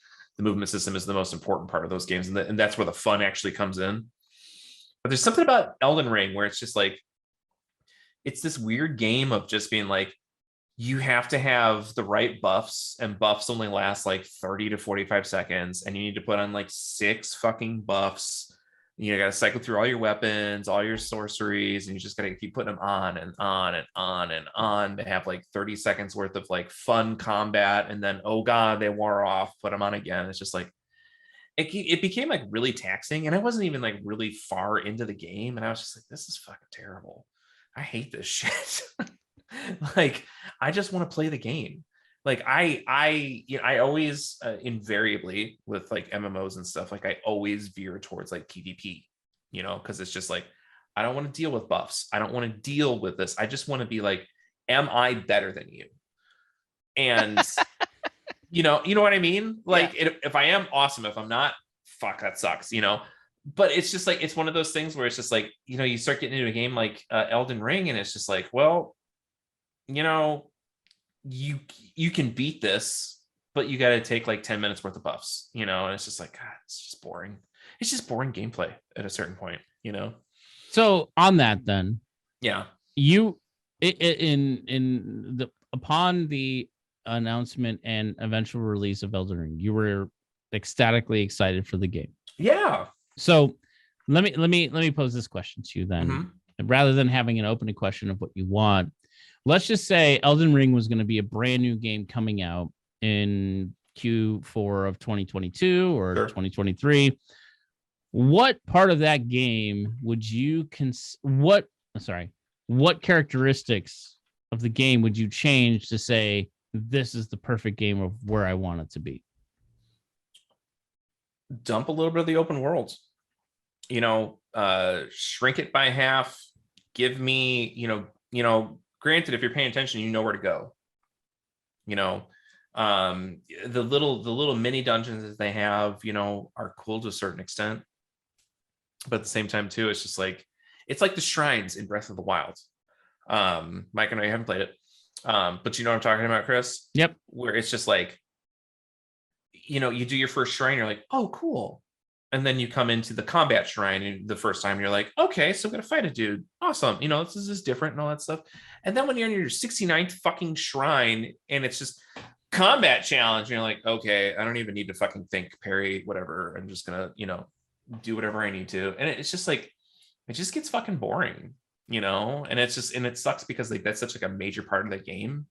movement system is the most important part of those games, and that's where the fun actually comes in. But there's something about Elden Ring where it's just like it's this weird game of just being like, you have to have the right buffs, and buffs only last like 30 to 45 seconds, and you need to put on like 6 fucking buffs. You got to cycle through all your weapons, all your sorceries, and you just got to keep putting them on and on and on and on to have like 30 seconds worth of like fun combat. And then, oh God, they wore off, put them on again. It's just like, it became like really taxing, and I wasn't even like really far into the game. And I was just like, this is fucking terrible. I hate this shit. Like, I just want to play the game. Like I always invariably with like MMOs and stuff, like I always veer towards like PvP, because it's just like, I don't want to deal with buffs. I don't want to deal with this. I just want to be like, am I better than you? And you know what I mean? Like, if I am, awesome. If I'm not, fuck, that sucks, But it's just like, it's one of those things where it's just like, you start getting into a game like Elden Ring, and it's just like, well, you can beat this, but you got to take like 10 minutes worth of buffs, and it's just like, God, it's just boring. It's just boring gameplay at a certain point, So on that, then, upon the announcement and eventual release of Elden Ring, you were ecstatically excited for the game. Yeah. So let me pose this question to you then. Mm-hmm. Rather than having an open question of what you want, let's just say Elden Ring was going to be a brand new game coming out in Q4 of 2022 or 2023. what part of that game would you what characteristics of the game would you change to say this is the perfect game of where I want it to be? Dump a little bit of the open world, shrink it by half. Give me, granted, if you're paying attention, you know where to go. The little mini dungeons that they have, are cool to a certain extent. But at the same time, too, it's just like, it's like the shrines in Breath of the Wild. Mike, I know you haven't played it. But you know what I'm talking about, Chris? Yep. Where it's just like, you do your first shrine, you're like, oh, cool. And then you come into the combat shrine and the first time you're like, okay, so I'm going to fight a dude. Awesome. This is different and all that stuff. And then when you're in your 69th fucking shrine and it's just combat challenge, and you're like, okay, I don't even need to fucking think, parry, whatever. I'm just going to, do whatever I need to. And it's just like, it just gets fucking boring, and it's just, and it sucks because like, that's such like a major part of the game,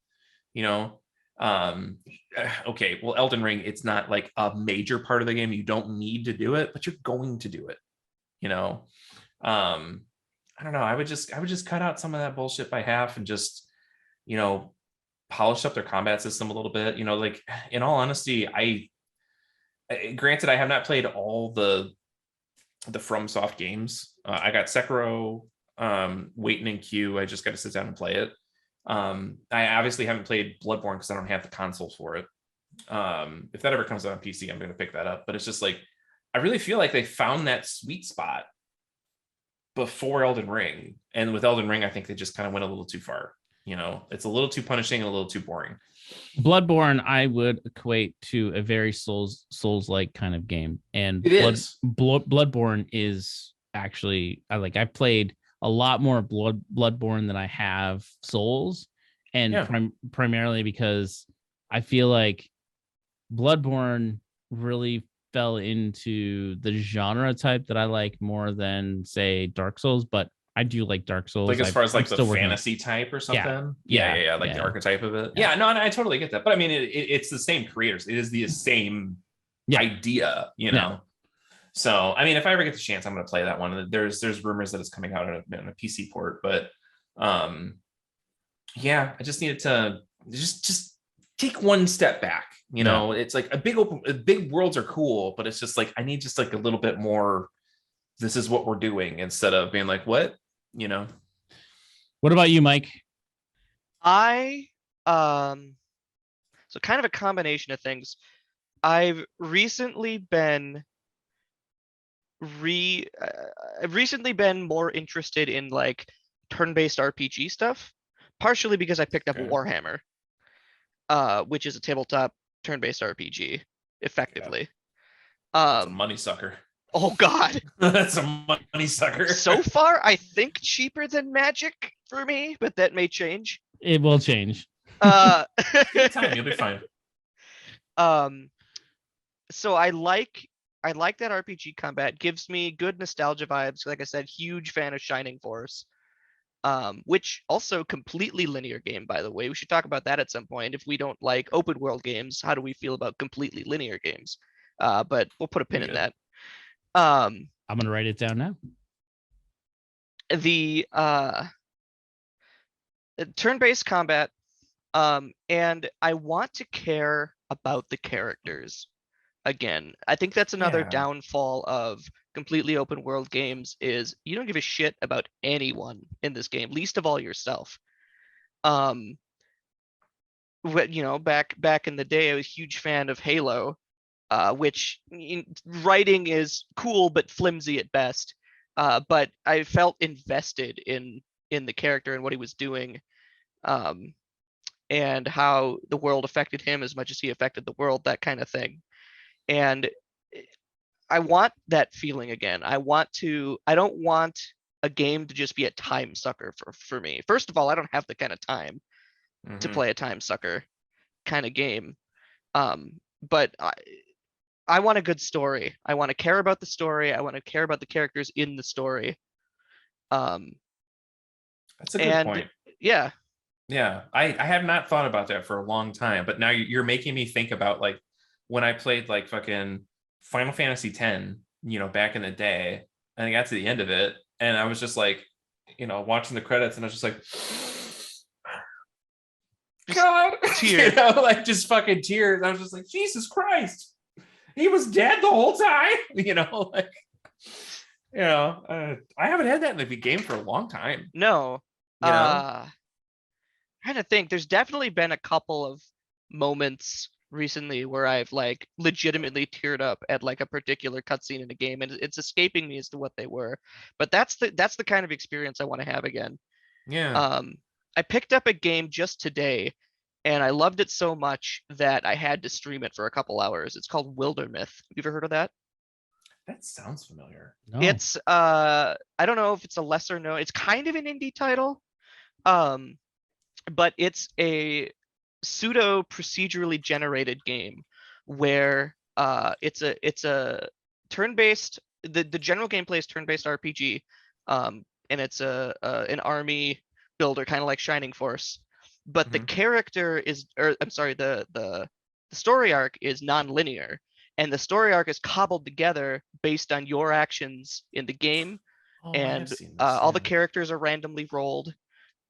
okay, well, Elden Ring, it's not like a major part of the game. You don't need to do it, but you're going to do it. I don't know. I would just cut out some of that bullshit by half and just, polish up their combat system a little bit. Like, in all honesty, granted, I have not played all the FromSoft games. I got Sekiro waiting in queue. I just got to sit down and play it. I obviously haven't played Bloodborne because I don't have the consoles for it. If that ever comes out on PC, I'm going to pick that up. But it's just like, I really feel like they found that sweet spot before Elden Ring. And with Elden Ring, I think they just kind of went a little too far. It's a little too punishing and a little too boring. Bloodborne, I would equate to a very Souls-like kind of game. And Bloodborne is actually, I've played a lot more Bloodborne than I have Souls, and primarily because I feel like Bloodborne really fell into the genre type that I like more than, say, Dark Souls. But I do like Dark Souls, like as far as like the fantasy type or something. Yeah, like the archetype of it. Yeah, no, and I totally get that. But I mean, it's the same creators. It is the same idea, So, I mean, if I ever get the chance, I'm going to play that one. There's rumors that it's coming out on a PC port, but I just needed to just take one step back. It's like big worlds are cool, but it's just like, I need just like a little bit more. This is what we're doing instead of being like, what, What about you, Mike? So kind of a combination of things. I've recently been more interested in like turn-based RPG stuff, partially because I picked up Warhammer, which is a tabletop turn-based RPG, effectively. That's a money sucker. Oh God, that's a money sucker. So far, I think cheaper than Magic for me, but that may change. It will change. Time, you'll be fine. So I like that RPG combat. Gives me good nostalgia vibes. Like I said, huge fan of Shining Force, which also completely linear game, by the way. We should talk about that at some point. If we don't like open world games, how do we feel about completely linear games? But we'll put a pin in that. I'm gonna write it down now. The turn-based combat, and I want to care about the characters. Again, I think that's another downfall of completely open world games is you don't give a shit about anyone in this game, least of all yourself. Back in the day, I was a huge fan of Halo, which writing is cool but flimsy at best. But I felt invested in the character and what he was doing, and how the world affected him as much as he affected the world, that kind of thing. And I want that feeling again. I don't want a game to just be a time sucker for me. First of all, I don't have the kind of time to play a time sucker kind of game. But I want a good story. I want to care about the story. I want to care about the characters in the story. That's a good point. Yeah. Yeah. I have not thought about that for a long time, but now you're making me think about like when I played like fucking Final Fantasy X, back in the day, and I got to the end of it, and I was just like, watching the credits, and I was just like, God, tears. like just fucking tears. I was just like, Jesus Christ, he was dead the whole time. I haven't had that in the game for a long time. No. Trying to think, there's definitely been a couple of moments recently where I've like legitimately teared up at like a particular cutscene in a game, and it's escaping me as to what they were. But that's the kind of experience I want to have again. Yeah. I picked up a game just today, and I loved it so much that I had to stream it for a couple hours. It's called Wildermyth. Have you ever heard of that? That sounds familiar. No. It's I don't know if it's a lesser known. It's kind of an indie title, but it's a pseudo procedurally generated game where it's a turn-based. The general gameplay is turn-based RPG, and it's an army builder, kind of like Shining Force. But the character is, or I'm sorry, the story arc is non-linear, and the story arc is cobbled together based on your actions in the game, and all the characters are randomly rolled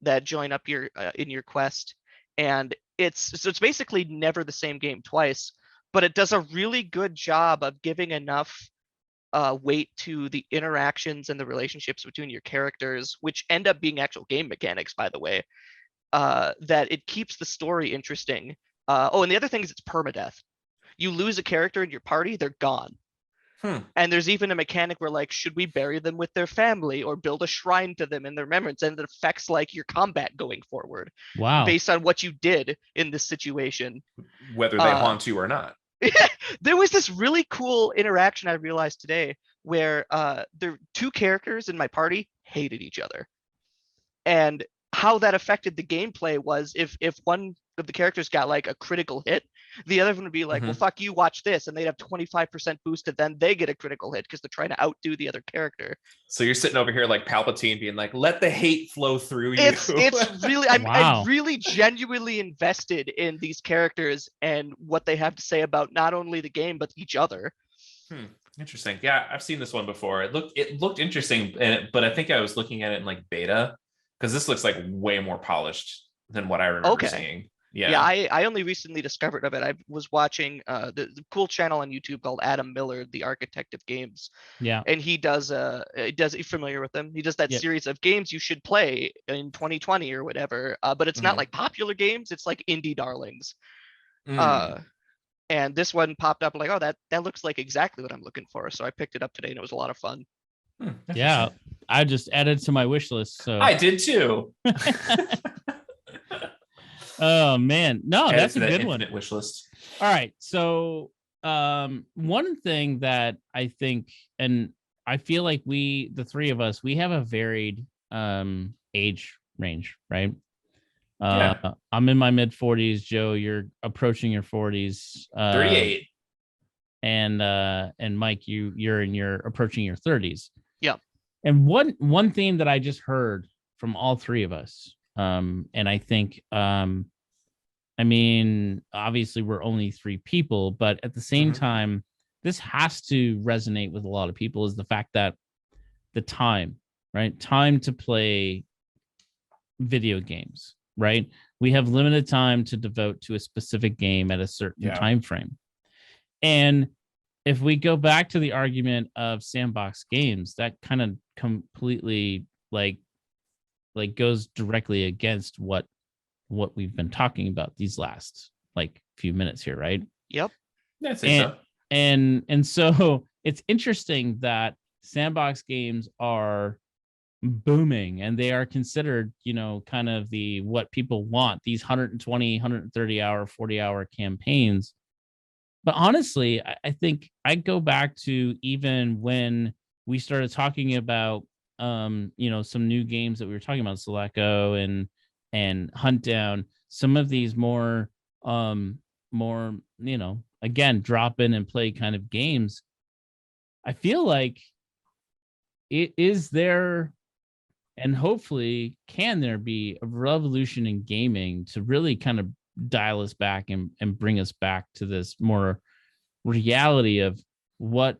that join up your in your quest, and it's basically never the same game twice, but it does a really good job of giving enough weight to the interactions and the relationships between your characters, which end up being actual game mechanics, by the way, that it keeps the story interesting. And the other thing is it's permadeath. You lose a character in your party, they're gone. And there's even a mechanic where, like, should we bury them with their family or build a shrine to them in their remembrance? And it affects like your combat going forward. Wow. Based on what you did in this situation. Whether they haunt you or not. There was this really cool interaction I realized today where the two characters in my party hated each other. And how that affected the gameplay was if one of the characters got like a critical hit, the other one would be like, well, fuck you, watch this. And they'd have 25% boosted, then they get a critical hit because they're trying to outdo the other character. So you're sitting over here like Palpatine being like, let the hate flow through you. It's really, I'm really genuinely invested in these characters and what they have to say about not only the game, but each other. Interesting. Yeah, I've seen this one before. It looked interesting, but I think I was looking at it in like beta, because this looks like way more polished than what I remember seeing. Yeah, I only recently discovered of it. I was watching the cool channel on YouTube called Adam Miller, the architect of games. Yeah, and he does you familiar with him? He does that series of games you should play in 2020 or whatever. But it's not like popular games; it's like indie darlings. And this one popped up like, oh, that looks like exactly what I'm looking for. So I picked it up today, and it was a lot of fun. Yeah, I just added to my wish list. So I did too. Oh man, no, that's a good one. Wish list. All right, so one thing that I think, and I feel like the three of us, we have a varied age range, right? I'm in my mid 40s. Joe, you're approaching your 40s. 38. And Mike, you're approaching your 30s. Yeah. And one theme that I just heard from all three of us, and I think, I mean, obviously we're only three people, but at the same time, this has to resonate with a lot of people, is the fact that the time to play video games, right? We have limited time to devote to a specific game at a certain time frame. And if we go back to the argument of sandbox games, that kind of completely like goes directly against what we've been talking about these last like few minutes here, right? Yep. I'd say so. And so it's interesting that sandbox games are booming, and they are considered, kind of what people want, these 120, 130 hour, 40 hour campaigns. But honestly, I think I go back to even when we started talking about, some new games that we were talking about, Seleco and Hunt Down, some of these more, again, drop in and play kind of games. I feel like it is there, and hopefully can there be a revolution in gaming to really kind of dial us back and bring us back to this more reality of what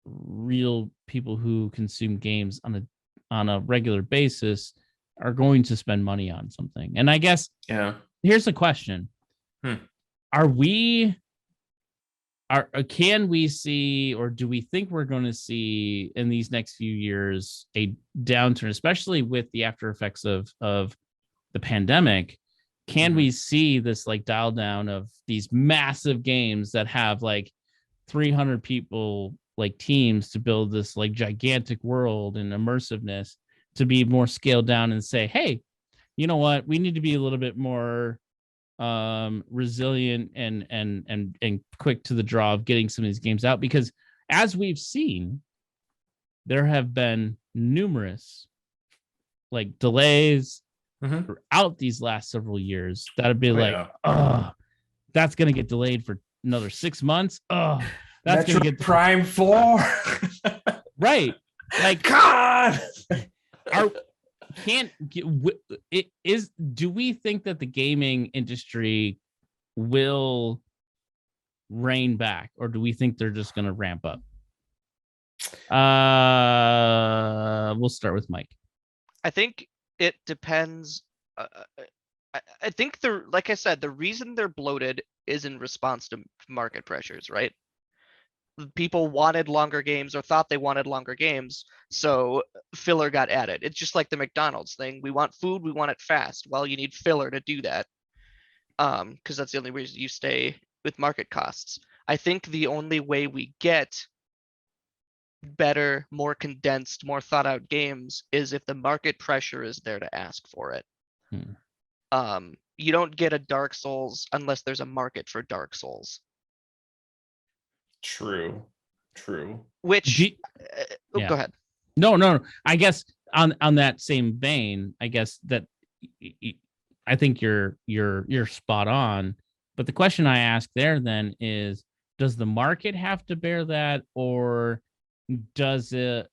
real people who consume games on a regular basis are going to spend money on something. And I guess here's the question. Can we see, or do we think we're going to see in these next few years a downturn, especially with the after effects of the pandemic? Can we see this like dial down of these massive games that have like 300 people like teams to build this like gigantic world and immersiveness to be more scaled down and say, hey, you know what? We need to be a little bit more resilient and quick to the draw of getting some of these games out, because as we've seen, there have been numerous like delays throughout these last several years that would be that's gonna get delayed for another 6 months. That's Metro gonna get Prime 4. Right. Like God. Do we think that the gaming industry will rein back, or do we think they're just going to ramp up? We'll start with Mike. I think it depends. I think like I said, the reason they're bloated is in response to market pressures, right? People wanted longer games or thought they wanted longer games, so filler got added. It's just like the McDonald's thing. We want food, we want it fast. Well, you need filler to do that, because that's the only reason you stay with market costs. I think the only way we get better, more condensed, more thought out games is if the market pressure is there to ask for it. You don't get a Dark Souls unless there's a market for Dark Souls. True. Which go ahead. No. I guess on that same vein, I guess that I think you're spot on. But the question I ask there then is, does the market have to bear that, or does the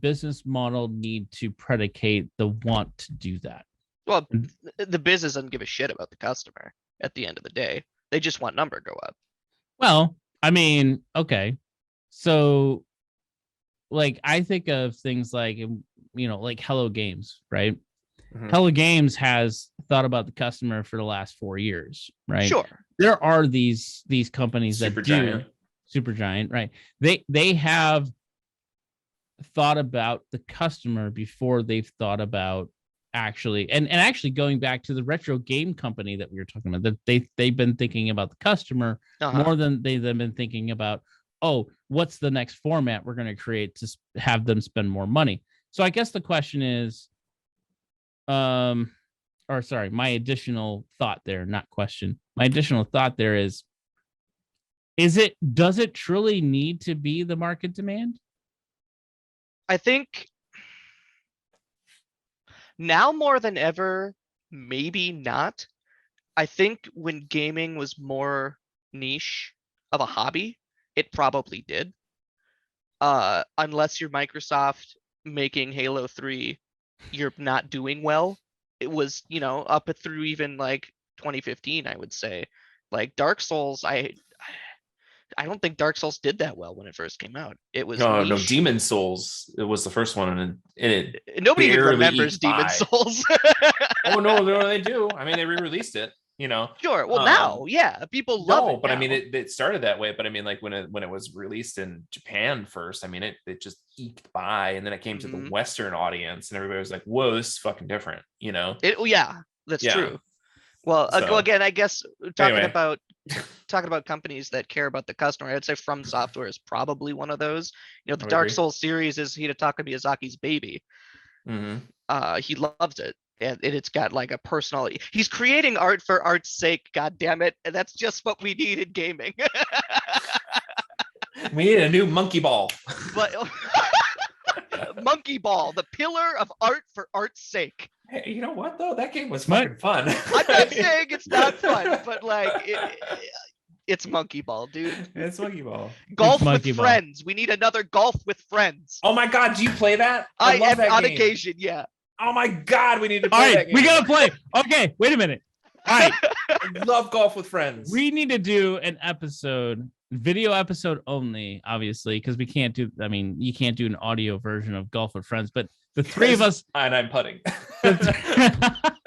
business model need to predicate the want to do that? Well, the business doesn't give a shit about the customer at the end of the day. They just want number go up. Well, I mean, okay. So like I think of things like, like Hello Games, right? Hello Games has thought about the customer for the last 4 years, right? Sure. There are these companies that Supergiant, right? They have thought about the customer before they've thought about actually actually going back to the retro game company that we were talking about, that they've been thinking about the customer more than they've been thinking about, what's the next format we're going to create to have them spend more money. So I guess the question is, my additional thought there, not question. My additional thought there is does it truly need to be the market demand? I think now more than ever, maybe not. I think when gaming was more niche of a hobby, it probably did. Unless you're Microsoft making Halo 3, you're not doing well. It was, up through even like 2015, I would say. Like Dark Souls, I don't think Dark Souls did that well when it first came out. It was no Demon Souls. It was the first one, and it nobody even remembers Demon Souls. no, they do. I mean, they re-released it. Sure. Well, now, people love it. But now. I mean, it started that way. But I mean, like when it was released in Japan first, I mean, it just eked by, and then it came to the Western audience, and everybody was like, "Whoa, this is fucking different," That's true. Well, again, I guess talking about companies that care about the customer, I'd say From Software is probably one of those. The Dark Souls series is Hidetaka Miyazaki's baby. He loves it. And it's got like a personal. He's creating art for art's sake. God damn it! And that's just what we need in gaming. We need a new Monkey Ball. But Monkey Ball, the pillar of art for art's sake. Hey, you know what though? That game was fucking fun. I'm not saying it's not fun, but like it's Monkey Ball, dude. It's Monkey Ball. Golf with friends. We need another golf with friends. Oh my god, do you play that? I love that on occasion, yeah. Oh my god, we need to play that game. We gotta play. Okay, wait a minute. All right. I love golf with friends. We need to do an episode video episode only, obviously, because we can't do. I mean, you can't do an audio version of Golf with Friends, but the three of us, and I'm putting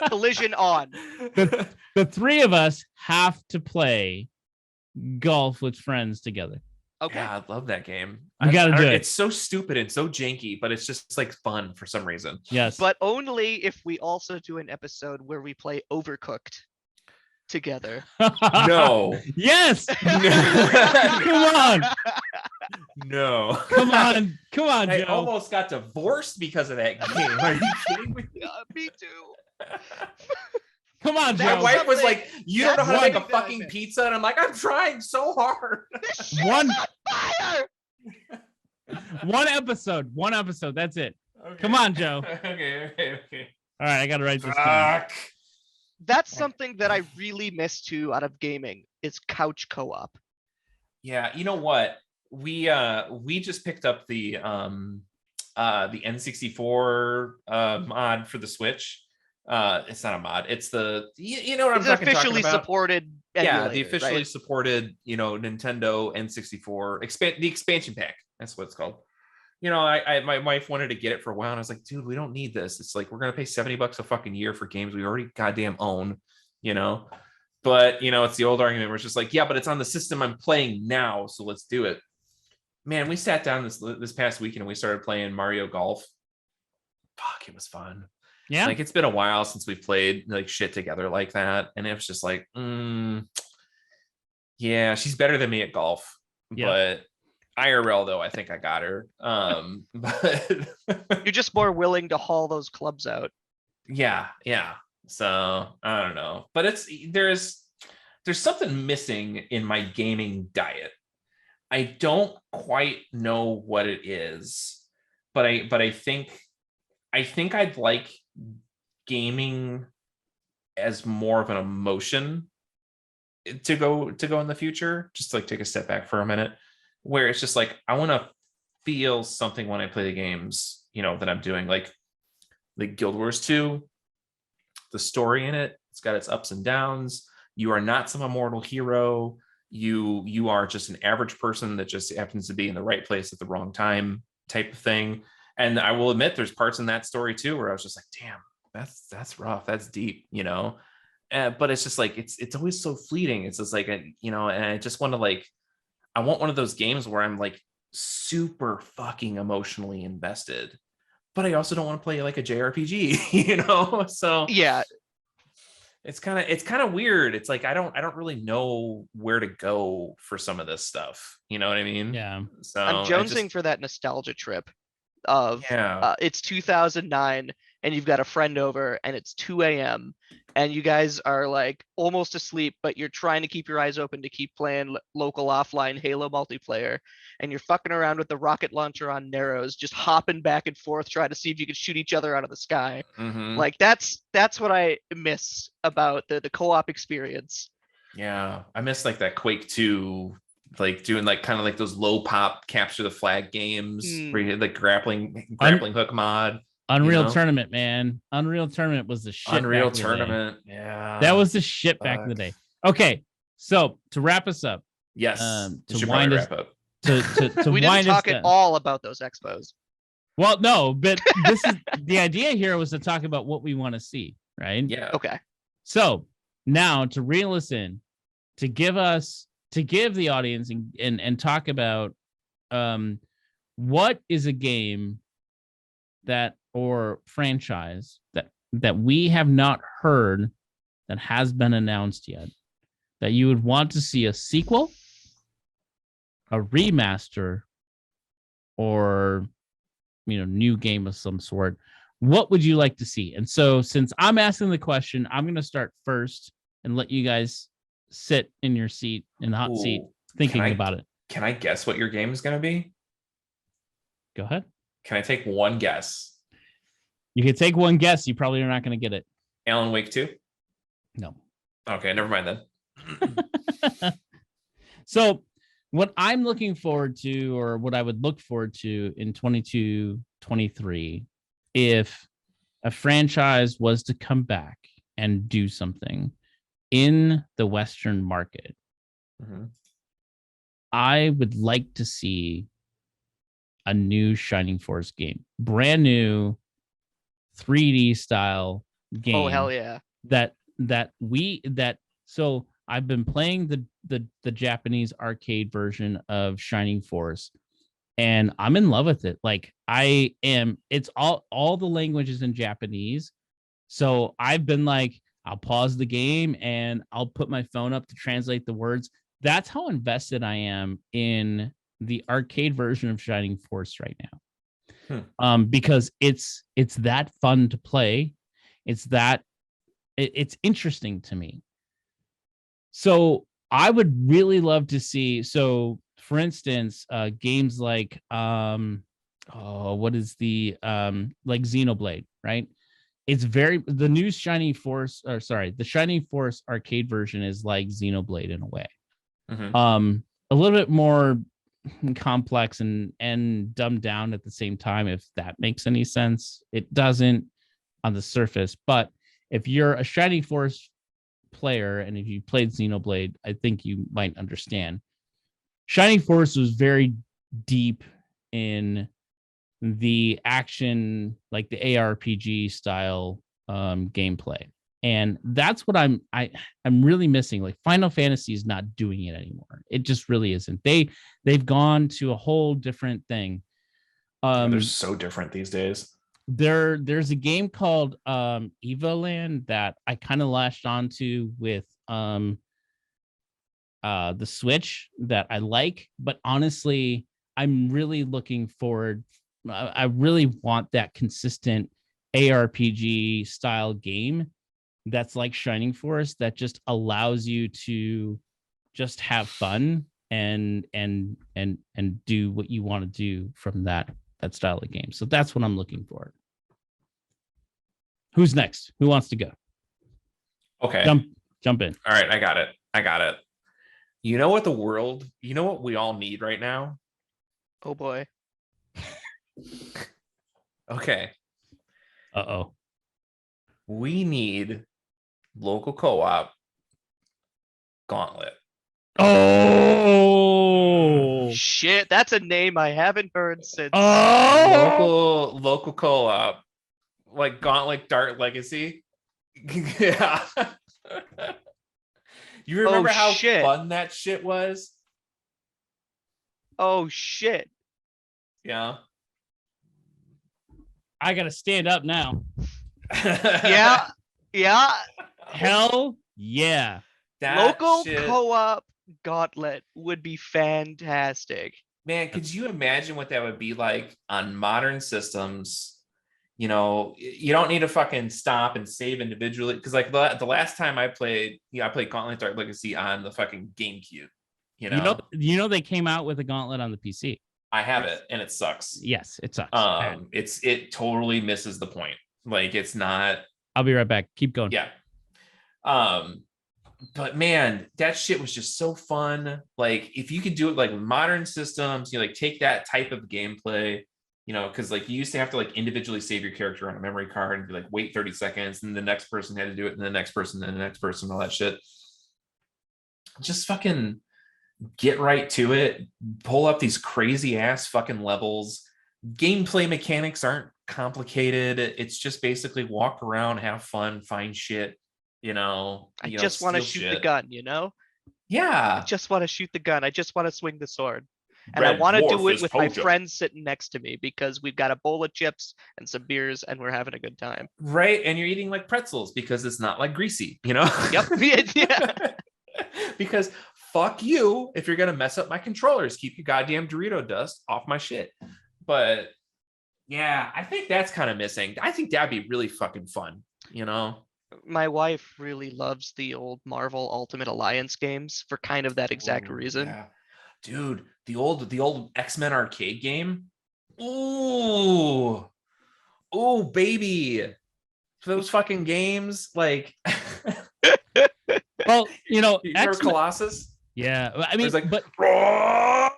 collision on. The three of us have to play Golf with Friends together. Okay. Yeah, I love that game. We gotta do it. It's so stupid and so janky, but it's just like fun for some reason. Yes, but only if we also do an episode where we play Overcooked together. No. Yes. Come on. No. Come on, I Joe. almost got divorced because of that game. Are you kidding me? Me too. Come on, Joe. My wife was like, "You don't know how to make a That's fucking pizza," and I'm like, "I'm trying so hard." One Fire! One episode. That's it. Okay. Come on, Joe. Okay. All right, I gotta write this down. Fuck. That's something that I really miss too out of gaming. Is couch co-op. Yeah, you know what? We just picked up the N64 mod for the Switch. It's not a mod. It's the you know what I'm talking officially about? supported. Yeah, the officially right? supported, Nintendo N64 the expansion pack. That's what it's called. My wife wanted to get it for a while, and I was like, dude, we don't need this. It's like we're gonna pay $70 a fucking year for games we already goddamn own, But it's the old argument where it's just like, yeah, but it's on the system I'm playing now, so let's do it. Man, we sat down this past weekend and we started playing Mario Golf. Fuck, it was fun. Yeah. Like, it's been a while since we've played like shit together like that. And it was just like, yeah, she's better than me at golf. Yeah. But IRL though, I think I got her. But you're just more willing to haul those clubs out. Yeah. So I don't know. But there's something missing in my gaming diet. I don't quite know what it is, but I think I'd like gaming as more of an emotion to go in the future. Just to, like, take a step back for a minute, where it's just like I want to feel something when I play the games, that I'm doing, like Guild Wars 2. The story in it's got its ups and downs. You are not some immortal hero. You are just an average person that just happens to be in the right place at the wrong time, type of thing. And I will admit, there's parts in that story too where I was just like, damn, that's rough, that's deep, but it's just like it's always so fleeting. It's just like and I just want to, I want one of those games where I'm like super fucking emotionally invested, but I also don't want to play like a JRPG, so yeah. It's kind of weird. It's like I don't really know where to go for some of this stuff. You know what I mean? Yeah. So I'm jonesing for that nostalgia trip of it's 2009 and you've got a friend over and it's 2 a.m. and you guys are like almost asleep, but you're trying to keep your eyes open to keep playing local offline Halo multiplayer, and you're fucking around with the rocket launcher on Narrows, just hopping back and forth trying to see if you can shoot each other out of the sky. Mm-hmm. Like that's what I miss about the co-op experience. Yeah, I miss like that Quake 2, like doing like kind of like those low pop capture the flag games where you had like grappling hook mod. Unreal Tournament, man. Unreal Tournament was the shit. Unreal Tournament. Yeah. That was the shit back in the day. Okay. So to wrap us up. Yes. To wind us up. To we didn't talk at all about those expos. Well, no, but this is the idea here was to talk about what we want to see, right? Yeah. Okay. So now to reel us in, to give the audience and talk about what is a game that or franchise that we have not heard that has been announced yet, that you would want to see a sequel, a remaster, or new game of some sort. What would you like to see? And so since I'm asking the question, I'm going to start first and let you guys sit in your seat, in the hot seat, thinking about it. Can I guess what your game is going to be? Go ahead. Can I take one guess? You can take one guess. You probably are not going to get it. Alan Wake 2? No. Okay, never mind then. So what I'm looking forward to, or what I would look forward to in 22-23, if a franchise was to come back and do something in the Western market, I would like to see a new Shining Force game, brand new 3D style game. Oh hell yeah! So I've been playing the Japanese arcade version of Shining Force, and I'm in love with it. Like I am. It's all the languages in Japanese. So I've been like, I'll pause the game and I'll put my phone up to translate the words. That's how invested I am in the arcade version of Shining Force right now. Because it's that fun to play. It's interesting to me. So I would really love to see. So for instance, games like what is the like Xenoblade, right? It's the new Shining Force, or sorry, the Shining Force arcade version is like Xenoblade in a way. A little bit more complex and dumbed down at the same time, if that makes any sense. It doesn't on the surface, but if you're a Shining Force player and if you played Xenoblade, I think you might understand. Shining Force was very deep in the action, like the ARPG style gameplay, and that's what I'm really missing. Like Final Fantasy is not doing it anymore. It just really isn't. They've gone to a whole different thing. They're so different these days. There's a game called Evoland that I kind of latched onto with the Switch that I like, but honestly, I'm really looking forward. I really want that consistent ARPG style game that's like Shining Force, that just allows you to just have fun and do what you want to do from that style of game. So that's what I'm looking for. Who's next? Who wants to go? Okay. Jump in. All right, I got it. You know what we all need right now? Oh boy. Okay. Uh-oh. We need local co-op Gauntlet. Oh shit, that's a name I haven't heard since. Local co-op, like Gauntlet Dart Legacy. Yeah. You remember how fun that shit was? Oh shit. Yeah. I gotta stand up now. Yeah. Hell yeah. Local co-op Gauntlet would be fantastic. Man, could you imagine what that would be like on modern systems? You know, you don't need to fucking stop and save individually. Because like the last time I played Gauntlet Dark Legacy on the fucking GameCube. You know they came out with a Gauntlet on the PC. I have it, and it sucks. Yes, it sucks. It totally misses the point. Like it's not. I'll be right back. Keep going. Yeah. But man, that shit was just so fun. Like if you could do it like modern systems, you know, like take that type of gameplay, you know, because like you used to have to like individually save your character on a memory card and be like wait 30 seconds, and the next person had to do it, and the next person, and the next person, all that shit. Just fucking get right to it. Pull up these crazy ass fucking levels. Gameplay mechanics aren't complicated. It's just basically walk around, have fun, find shit. You know, I just want to shoot the gun, you know? Yeah. I just want to shoot the gun. I just want to swing the sword. And I want to do it with my friends sitting next to me because we've got a bowl of chips and some beers and we're having a good time. Right. And you're eating like pretzels because it's not like greasy, you know? Yep. Yeah. Because fuck you if you're going to mess up my controllers. Keep your goddamn Dorito dust off my shit. But yeah, I think that's kind of missing. I think that'd be really fucking fun, you know? My wife really loves the old Marvel Ultimate Alliance games for kind of that exact reason. Yeah. Dude, the old X-Men arcade game. Ooh, baby. Those fucking games, like well, you know, Colossus. Yeah. I mean, like, but I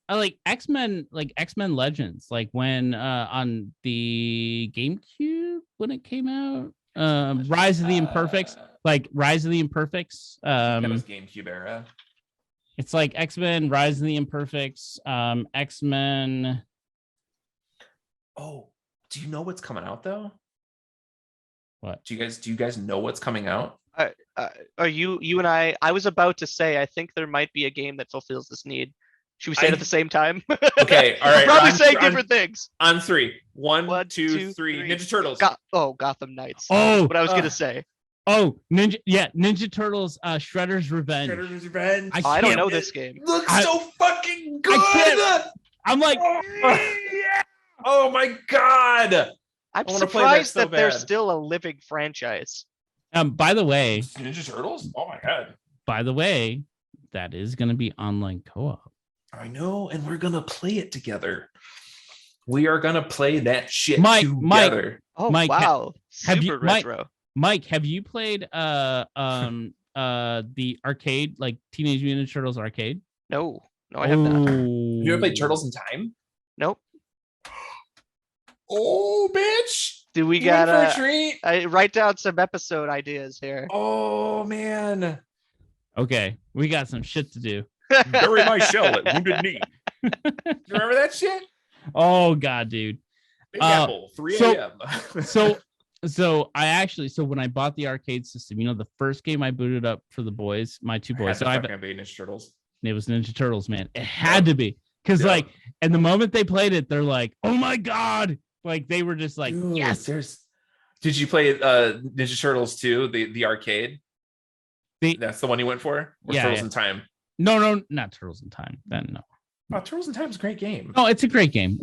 like X-Men Legends, like when on the GameCube when it came out. Rise of the Imperfects. That was GameCube era. It's like X-Men: Rise of the Imperfects, X-Men. Oh, do you know what's coming out though? What? Do you guys know what's coming out? Are you and I was about to say, I think there might be a game that fulfills this need. Should we say it at the same time? Okay, all right. We're probably saying different things. On three. One, two, three. Ninja Turtles. Gotham Knights. Oh, what I was gonna say. Oh, Ninja Turtles, Shredder's Revenge. Shredder's Revenge. I don't know this game. Looks so fucking good. I'm like, oh my god. I'm surprised that they're still a living franchise. By the way, Ninja Turtles? Oh my god. By the way, that is going to be online co-op. I know, and we're going to play it together. We are going to play that shit Mike, together. Oh, Mike, wow. Super retro. Mike, have you played the arcade, like Teenage Mutant Ninja Turtles arcade? No, I have not. You ever played Turtles in Time? Nope. Oh, bitch. Do we gotta write down some episode ideas here? Oh, man. Okay, we got some shit to do. Bury my shell at Wounded Knee. You remember that shit? Oh, God, dude. Big Apple, 3 a.m. So when I bought the arcade system, the first game I booted up for the boys, my two boys. So I be Ninja Turtles. It was Ninja Turtles, man. It had to be because and the moment they played it, they're like, "Oh my god!" Like they were just like, dude, "Yes." Did you play Ninja Turtles 2, the arcade? That's the one you went for? Or Turtles in Time? No, not Turtles in Time. Then no. Oh, Turtles in Time is a great game. No, it's a great game.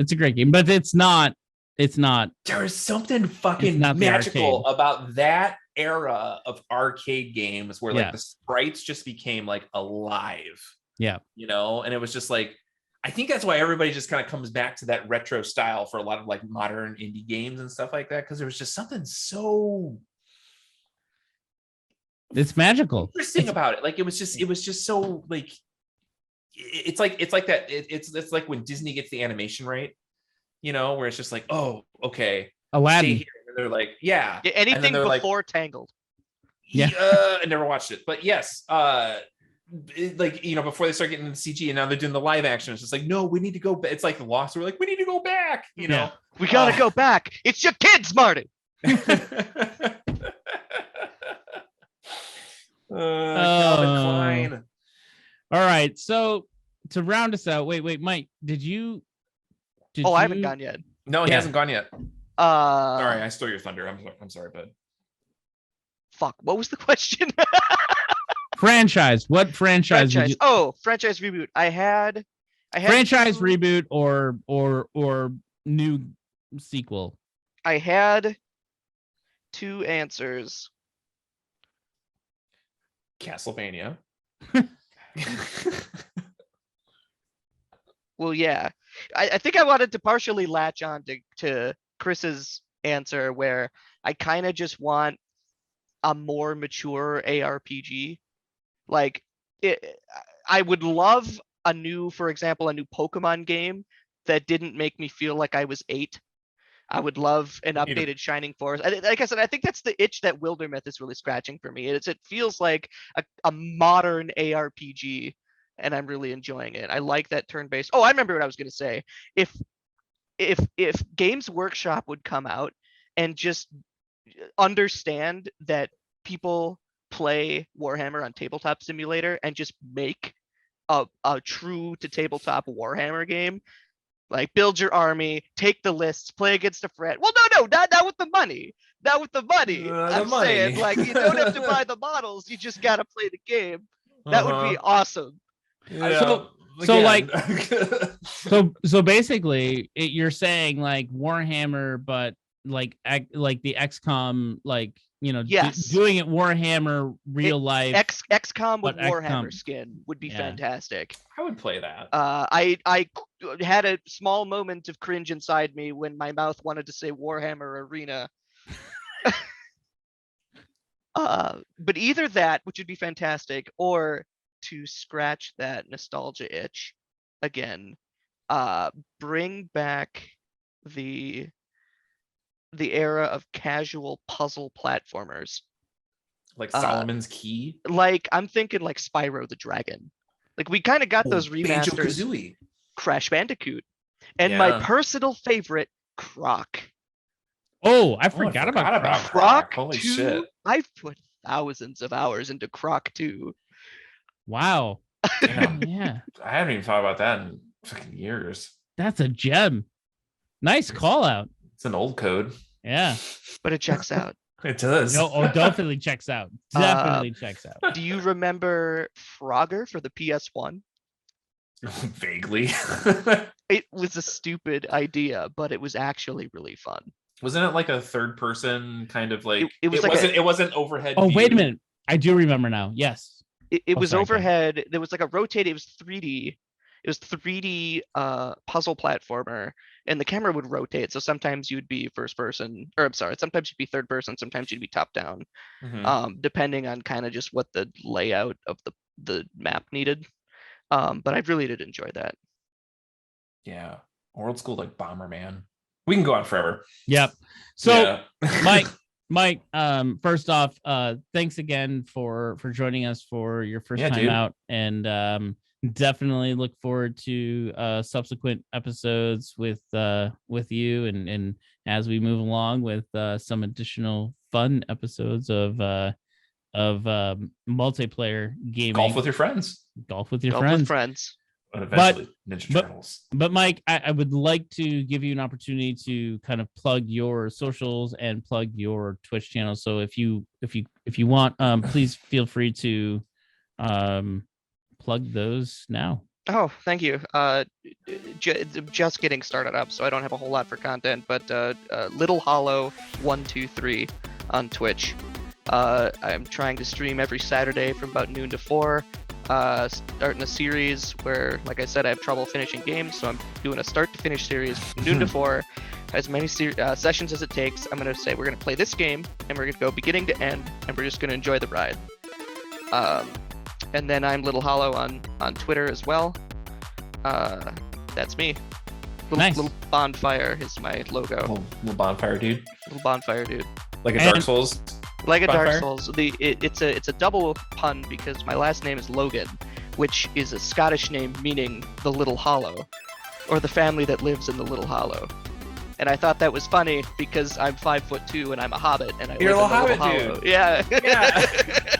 But it's not. There is something fucking magical about that era of arcade games where the sprites just became like alive. Yeah. And it was just like, I think that's why everybody just kind of comes back to that retro style for a lot of like modern indie games and stuff like that. Because there was just something so magical. Interesting about it. Like it was just so like, it's like that. It's like when Disney gets the animation right. Where it's just like, oh, okay, Aladdin. And they're like, yeah anything before Tangled. Yeah, I never watched it, but yes, before they start getting the CG and now they're doing the live action, it's just like, no, we need to go back. It's like the Lost. We're like, we need to go back. We gotta go back. It's your kids, Marty. Klein. All right, so to round us out, wait, Mike, did you? I haven't gone yet. No, he hasn't gone yet. Sorry, I stole your thunder. I'm sorry, bud. Fuck. What was the question? Franchise. What franchise? Franchise reboot. I had franchise reboot or new sequel. I had two answers. Castlevania. Well, yeah. I think I wanted to partially latch on to Chris's answer where I kind of just want a more mature ARPG. Like I would love a new Pokemon game that didn't make me feel like I was 8. I would love an updated Shining Forest. Like I said, I think that's the itch that Wildermyth is really scratching for me. It feels like a modern ARPG. And I'm really enjoying it. I like that turn-based. Oh, I remember what I was going to say. If Games Workshop would come out and just understand that people play Warhammer on Tabletop Simulator and just make a true to tabletop Warhammer game, like build your army, take the lists, play against a friend. Well, no, not with the money. Not with the money. Saying like you don't have to buy the models. You just got to play the game. That would be awesome. Yeah, so basically you're saying like Warhammer, but like the XCOM, like doing it Warhammer real life. XCOM with Warhammer skin would be fantastic. I would play that. I had a small moment of cringe inside me when my mouth wanted to say Warhammer Arena. But either that, which would be fantastic, or to scratch that nostalgia itch again, bring back the era of casual puzzle platformers, like Solomon's Key. Like I'm thinking like Spyro the Dragon, Like we kind of got those remasters. Banjo-Kazooie. Crash Bandicoot, and my personal favorite, Croc. Oh, I forgot about Croc. Holy 2, shit! I've put thousands of hours into Croc 2. Wow. Damn. Yeah. I haven't even thought about that in fucking years. That's a gem. Nice call out. It's an old code. Yeah. But it checks out. It does. No, definitely checks out. Definitely checks out. Do you remember Frogger for the PS1? Vaguely. It was a stupid idea, but it was actually really fun. Wasn't it like a third person kind of like it wasn't overhead Oh, view. wait a minute. I do remember now. Yes. It was overhead. There was like a rotating, it was 3D. It was 3D puzzle platformer, and the camera would rotate. So sometimes you'd be first person, or I'm sorry, sometimes you'd be third person, sometimes you'd be top down, depending on kind of just what the layout of the map needed. But I really did enjoy that. Yeah. Old school like Bomberman. We can go on forever. Yep. So Mike, first off, thanks again for joining us for your first time out, and definitely look forward to subsequent episodes with you and as we move along with some additional fun episodes of multiplayer gaming. Golf with your friends. Golf with your friends. And eventually Ninja Turtles. But Mike, I would like to give you an opportunity to kind of plug your socials and plug your Twitch channel. So if you want, please feel free to plug those now. Oh, thank you. Just getting started up, so I don't have a whole lot for content, but Little Hollow 123 on Twitch. I'm trying to stream every Saturday from about noon to 4. Starting a series where, like I said, I have trouble finishing games, so I'm doing a start to finish series from noon to 4, as many sessions as it takes. I'm going to say we're going to play this game, and we're going to go beginning to end, and we're just going to enjoy the ride. And then I'm Little Hollow on Twitter as well. That's me. Little bonfire is my logo. Little bonfire dude. Little bonfire dude. Like a Dark Souls. Like a Dark Souls. It's a double pun because my last name is Logan, which is a Scottish name meaning the Little Hollow, or the family that lives in the Little Hollow. And I thought that was funny because I'm 5'2" and I'm a hobbit, and I live in the Little Hollow. Dude. Yeah. Yeah.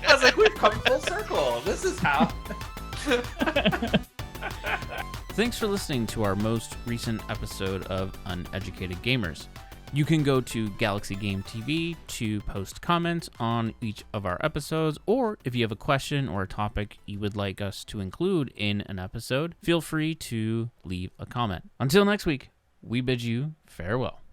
I was like, we've come full circle. This is how. Thanks for listening to our most recent episode of Uneducated Gamers. You can go to Galaxy Game TV to post comments on each of our episodes, or if you have a question or a topic you would like us to include in an episode, feel free to leave a comment. Until next week, we bid you farewell.